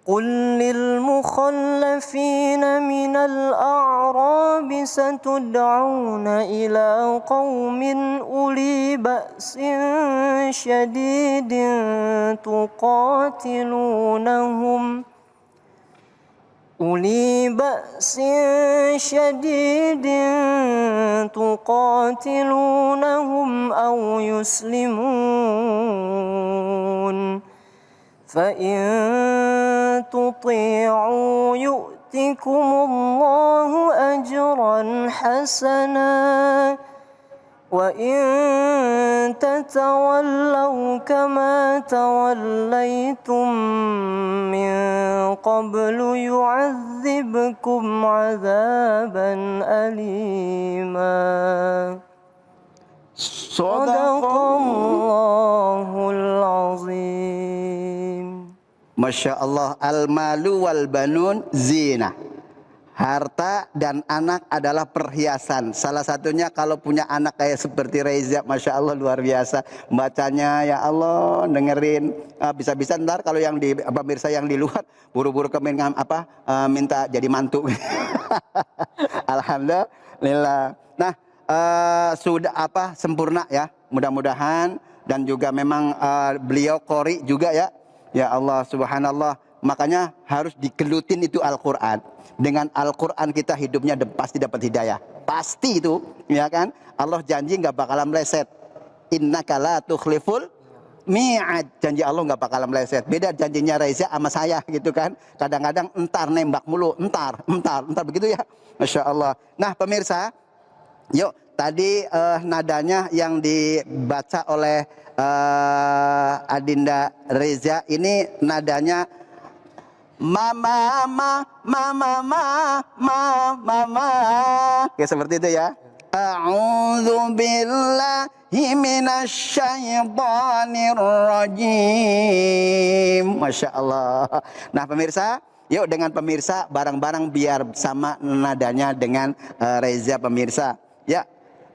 قل للمخلفين من الأعراب ستدعون إلى قوم أولي بأس شديد تقاتلونهم أو يسلمون فإن تطيعوا يؤتكم الله أجرا حسنا وإن تتولوا كما توليتم من قبل يعذبكم عذابا أليما صدق الله العظيم. Masya Allah, al-malu wal banun zina. Harta dan anak adalah perhiasan. Salah satunya kalau punya anak kayak seperti Reza, Masya Allah luar biasa. Bacanya ya Allah, dengerin. Bisa-bisa ntar kalau yang di pemirsa yang di luar buru-buru minta jadi mantu. Alhamdulillah. Nah, sudah sempurna ya. Mudah-mudahan dan juga memang beliau qori juga ya. Ya Allah subhanallah, makanya harus dikelutin itu Al-Quran. Dengan Al-Quran kita hidupnya pasti dapat hidayah. Pasti itu, ya kan? Allah janji nggak bakalan meleset. Innaka la tukhliful mi'ad. Janji Allah nggak bakalan meleset. Beda janjinya Reza sama saya gitu kan. Kadang-kadang entar nembak mulu, entar begitu ya. Masya Allah. Nah pemirsa, yuk tadi nadanya yang dibaca oleh Adinda Reza ini nadanya mama. Kayak seperti itu ya. A'udzu billahi minasyaitonir rajim. Masya Allah. Nah pemirsa, yuk dengan pemirsa bareng-bareng biar sama nadanya dengan Reza pemirsa. Ya,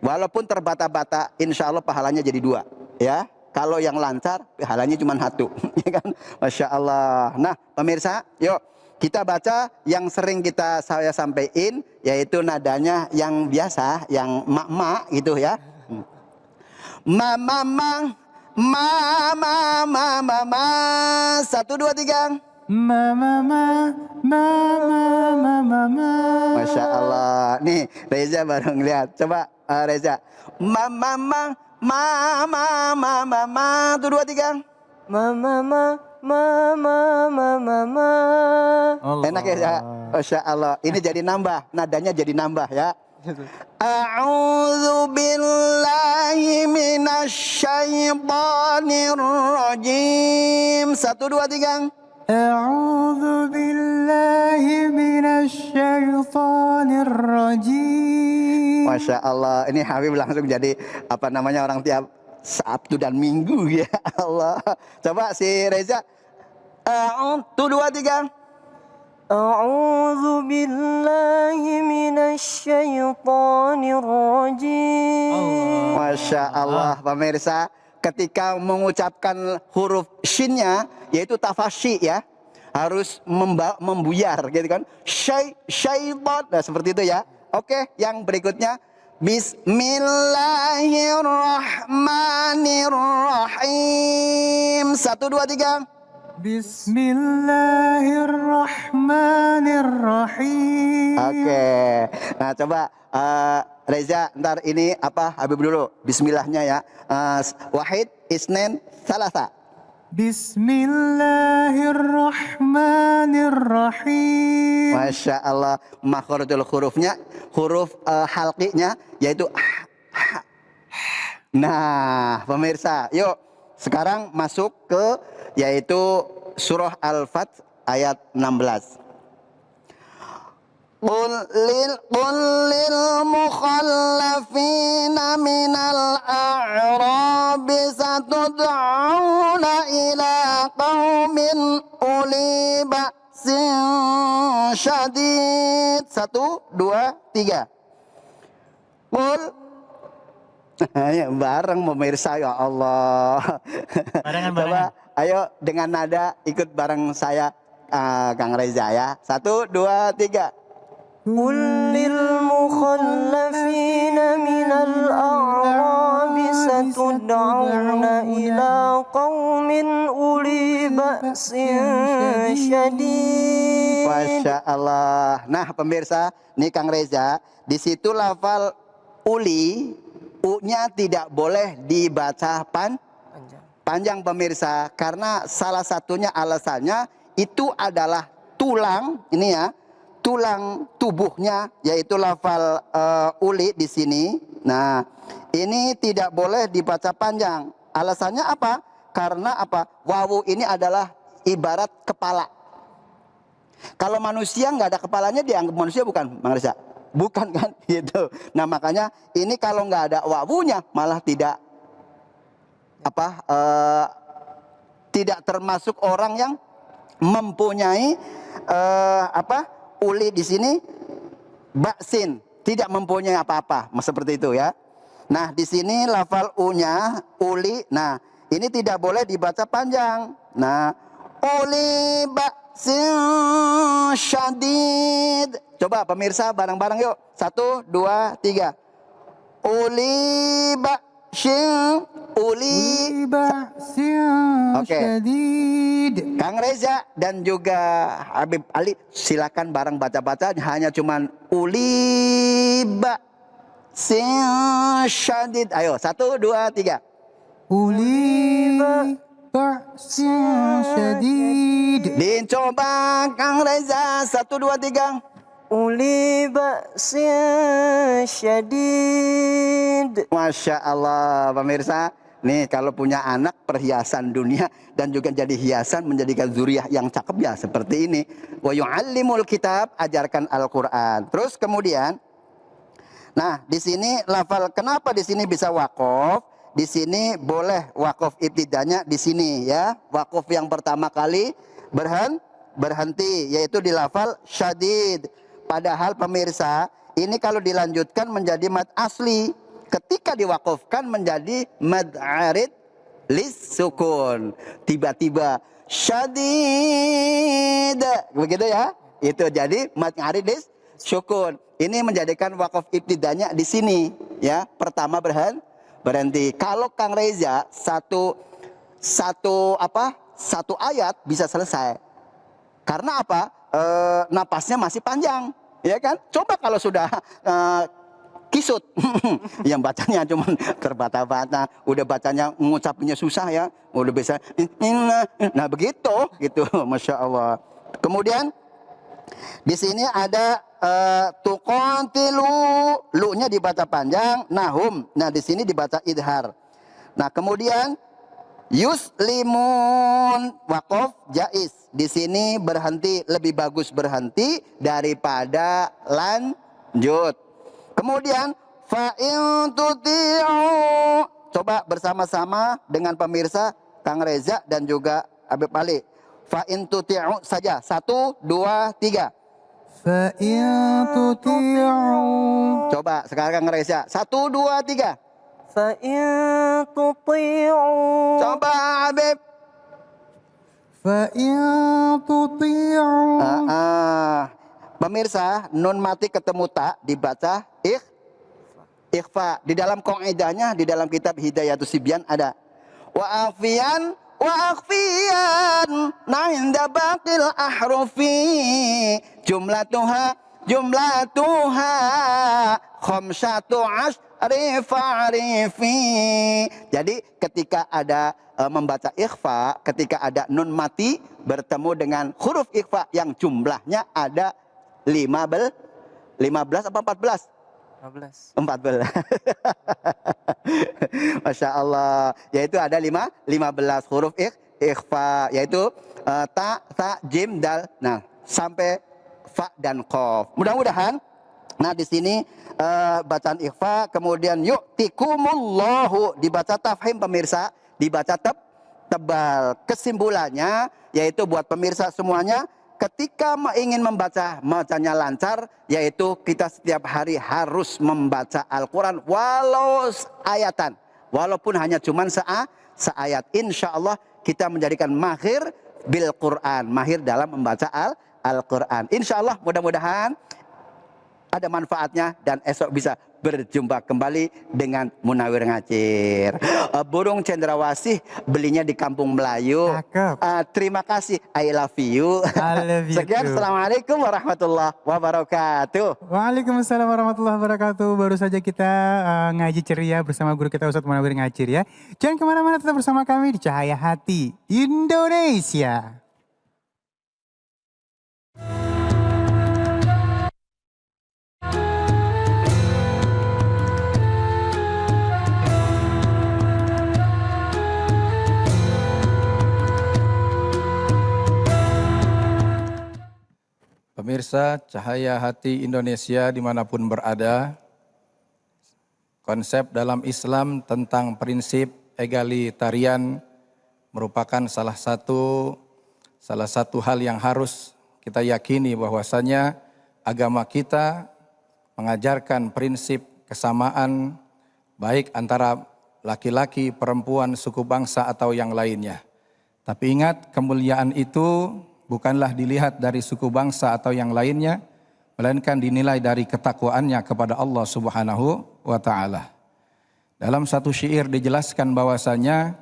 walaupun terbata-bata, insya Allah pahalanya jadi 2. Ya, kalau yang lancar pahalanya cuma 1, ya kan? Masya Allah. Nah, pemirsa, yuk kita baca yang sering saya sampaikan, yaitu nadanya yang biasa, yang mak gitu ya. Mama. 1, 2, 3. Mama. Masya Allah. Nih Reza baru ngeliat. Coba Reza. Mama. 1, 2, 3. Mama. Enak ya? Masya Allah. Ini jadi nambah. Nadanya jadi nambah ya. A'udzu billahi minasyaitonir rajim. 1, 2, 3. A'udzu billahi minasyaitonir rajim. Masya Allah, ini Habib langsung jadi orang tiap Sabtu dan Minggu ya Allah. Coba si Reza. 1, 2, 3. A'udzu billahi minasyaitonir rajim. Masya Allah pemirsa, ketika mengucapkan huruf shinnya yaitu tafasyi ya, harus membuyar gitu kan. Syaitan. Nah seperti itu ya. Oke, yang berikutnya Bismillahirrahmanirrahim. 1, 2, 3. Bismillahirrahmanirrahim. Oke. Nah coba Reza, ntar ini Habib dulu. Bismillahnya ya. Wahid, isnen, salasa. Bismillahirrahmanirrahim. Masya Allah. Makhratul hurufnya, huruf halqinya yaitu Nah pemirsa, yuk sekarang masuk ke yaitu surah Al-Fat ayat 16. قل للمخلفين من الأعراب ستدعون إلى قوم أولي بأس syadid. 1, 2, 3. Qul. Bareng pemirsa, ya Allah. Coba ayo dengan nada ikut bareng saya, Kang Reza ya. 1, 2, 3. قل للمخلفين من الأعراب ستدعون إلى قوم أولي بأس شديد. Masya Allah. Nah pemirsa, nih Kang Reza, di situ lafal uli, u-nya tidak boleh dibaca panjang pemirsa, karena salah satunya alasannya itu adalah tulang, ini ya, tulang tubuhnya, yaitu lafal uli di sini. Nah, ini tidak boleh dibaca panjang. Alasannya apa? Karena apa? Wawu ini adalah ibarat kepala. Kalau manusia nggak ada kepalanya dianggap manusia bukan, Bang Reza? Bukan kan? Gitu. Nah makanya ini kalau nggak ada wawunya malah tidak tidak termasuk orang yang mempunyai uli di sini baksin, tidak mempunyai apa-apa, seperti itu ya. Nah di sini lafal u-nya uli, nah ini tidak boleh dibaca panjang. Nah uli baksin syadid. Coba pemirsa bareng-bareng yuk. 1, 2, 3. Uli baksin, uli baksin syadid. Kang Reza dan juga Habib Ali silakan bareng baca-baca, hanya cuman uli baksin syadid. Ayo 1, 2, 3. Uli baksin syadid. Dicoba Kang Reza 1, 2, 3. Uli ba'sin syadid. Masya Allah pemirsa. Nih kalau punya anak perhiasan dunia dan juga jadi hiasan menjadikan zuriyah yang cakep ya seperti ini. Wa yu'allimul kitab, ajarkan Al-Qur'an. Terus kemudian nah di sini lafal, kenapa di sini bisa wakof? Di sini boleh wakof ibtidanya di sini ya. Wakof yang pertama kali berhenti yaitu di lafal syadid. Padahal pemirsa, ini kalau dilanjutkan menjadi mad asli, ketika diwakafkan menjadi mad arid lis sukun. Tiba-tiba syadid, begitu ya? Itu jadi mad arid lis sukun. Ini menjadikan wakaf ibtidanya di sini, ya. Pertama berhenti. Kalau Kang Reza satu ayat bisa selesai. Karena apa? Napasnya masih panjang, ya kan? Coba kalau sudah kisut, yang bacanya cuma terbata-bata, udah bacanya ngucapnya susah ya, udah bisa, nah begitu, gitu, masya Allah. Kemudian di sini ada tuqatilu, lu-nya dibaca panjang, nahum, nah di sini dibaca idhar. Nah kemudian yuslimun, waqaf jaiz. Di sini berhenti, lebih bagus berhenti daripada lanjut. Kemudian fa in tuti'u, coba bersama-sama dengan pemirsa Kang Reza dan juga Habib Ali. Fa in tuti'u saja. 1, 2, 3. Fa in tuti'u. Coba sekarang Kang Reza. 1, 2, 3. Fa in tuti'u. Coba Habib. Fa in tuti'u. Pemirsa, nun mati ketemu tak dibaca ikhfa. Di dalam qaidahnya, di dalam kitab Hidayatus Sibyan ada wa akhfiyan inda baqil ahrufi jumlatuha khamsatu asyri fa'rifi. Jadi ketika ada membaca ikhfa, ketika ada nun mati bertemu dengan huruf ikhfa yang jumlahnya ada 15 apa 14? 14. Masya Allah. Yaitu ada 15 huruf ikhfa, yaitu ta, jim, dal. Nah, sampai fa dan qaf. Mudah-mudahan nah di sini bacaan ikhfa, kemudian yu'tikumullahu dibaca tafhim pemirsa, dibaca tebal. Kesimpulannya yaitu buat pemirsa semuanya, ketika ingin bacanya lancar, yaitu kita setiap hari harus membaca Al-Quran walau ayatan, walaupun hanya cuman seayat. Insya Allah kita menjadikan mahir bil Quran, mahir dalam membaca Al-Quran. Insya Allah mudah-mudahan ada manfaatnya dan esok bisa berjumpa kembali dengan Munawir Ngacir. Burung cendrawasih belinya di Kampung Melayu. Terima kasih, I love you. Sekian, assalamualaikum warahmatullahi wabarakatuh. Waalaikumsalam warahmatullahi wabarakatuh. Baru saja kita ngaji ceria bersama guru kita Ustadz Munawir Ngacir ya. Jangan kemana-mana, tetap bersama kami di Cahaya Hati Indonesia. Pemirsa Cahaya Hati Indonesia dimanapun berada, konsep dalam Islam tentang prinsip egalitarian merupakan salah satu hal yang harus kita yakini bahwasanya agama kita mengajarkan prinsip kesamaan baik antara laki-laki, perempuan, suku bangsa atau yang lainnya. Tapi ingat, kemuliaan itu bukanlah dilihat dari suku bangsa atau yang lainnya, melainkan dinilai dari ketakwaannya kepada Allah Subhanahu wa Ta'ala. Dalam satu syair dijelaskan bahwasanya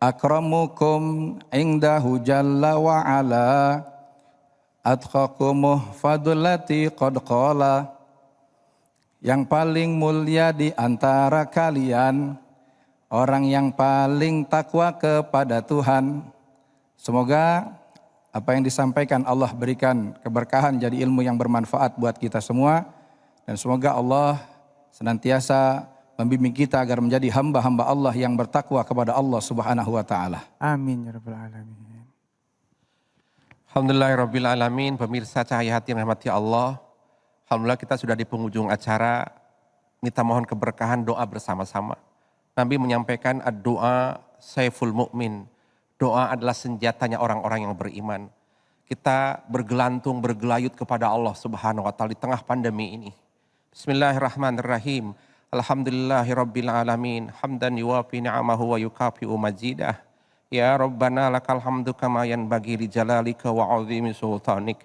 akramukum indahu jalla wa ala atqakum fadlati qad qala, yang paling mulia di antara kalian orang yang paling takwa kepada Tuhan. Semoga apa yang disampaikan Allah berikan keberkahan, jadi ilmu yang bermanfaat buat kita semua. Dan semoga Allah senantiasa membimbing kita agar menjadi hamba-hamba Allah yang bertakwa kepada Allah Subhanahu wa Ta'ala. Amin ya rabbal alamin. Alhamdulillahirabbil alamin. Pemirsa Cahaya Hati yang rahmati Allah, alhamdulillah kita sudah di penghujung acara. Kita mohon keberkahan doa bersama-sama. Nabi menyampaikan doa saiful mu'min. Doa adalah senjatanya orang-orang yang beriman. Kita bergelantung, bergelayut kepada Allah Subhanahu wa Ta'ala di tengah pandemi ini. Bismillahirrahmanirrahim. Alhamdulillahirabbil alamin. Hamdan yuwafi ni'amahu wa yukafi'u majidah. Ya Rabbana lakal hamdu kama yanbaghi li jalalika wa 'azimi sultanik.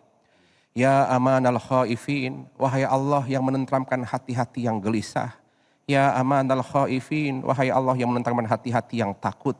Ya amanal khaifin, wahai Allah yang menenteramkan hati-hati yang gelisah. Ya amanal khaifin, wahai Allah yang menenteramkan hati-hati yang takut.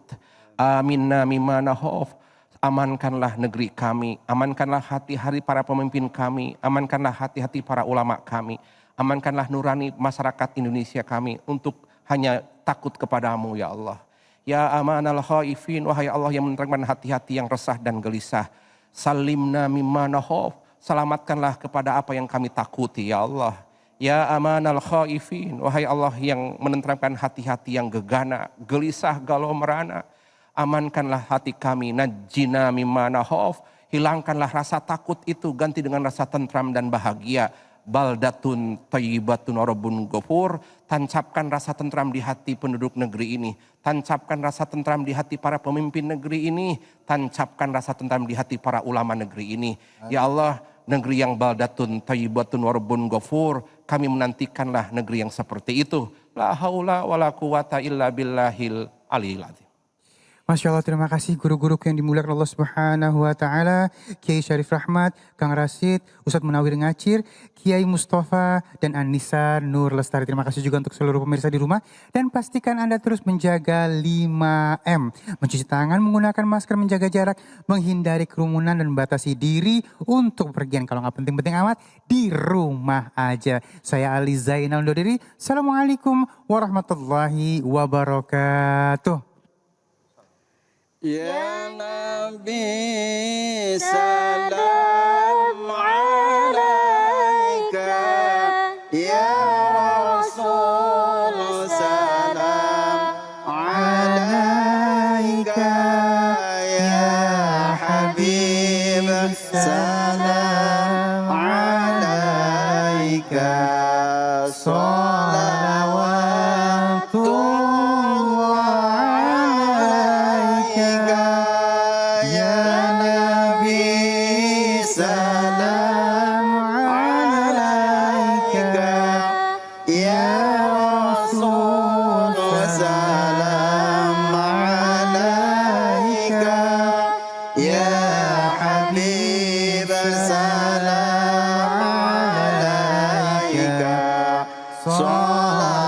Aminna mimma nahof, amankanlah negeri kami, amankanlah hati-hati para pemimpin kami, amankanlah hati-hati para ulama kami, amankanlah nurani masyarakat Indonesia kami untuk hanya takut kepadamu ya Allah. Ya amanal khaifin, wahai Allah yang menerangkan hati-hati yang resah dan gelisah. Salimna mimma nahof, selamatkanlah kepada apa yang kami takuti ya Allah. Ya amanal khaifin, wahai Allah yang menenteramkan hati-hati yang gegana, gelisah, galau merana. Amankanlah hati kami, najjina mimma nahof, hilangkanlah rasa takut itu, ganti dengan rasa tentram dan bahagia. Baldatun thayyibatun rabbun ghafur, tancapkan rasa tentram di hati penduduk negeri ini, tancapkan rasa tentram di hati para pemimpin negeri ini, tancapkan rasa tentram di hati para ulama negeri ini. Ya Allah, negeri yang baldatun thayyibatun rabbun ghafur, kami menantikanlah negeri yang seperti itu. La haula wala quwata illa billahil aliyil azim. Masya Allah, terima kasih guru-guru yang dimuliakan Allah Subhanahu wa Ta'ala, Kiai Syarif Rahmat, Kang Rasid, Ustadz Munawir Ngacir, Kiai Mustafa, dan Anissa Nur Lestari. Terima kasih juga untuk seluruh pemirsa di rumah. Dan pastikan Anda terus menjaga 5M. Mencuci tangan, menggunakan masker, menjaga jarak, menghindari kerumunan, dan batasi diri untuk pergian. Kalau nggak penting-penting amat, di rumah aja. Saya Ali Zainal undur diri. Assalamualaikum warahmatullahi wabarakatuh. Ya Nabi salam alaika, ya Rasul salam alaika, ya Habib salam Ya Rasul salam alaika, Ya Habib salam alaika, salam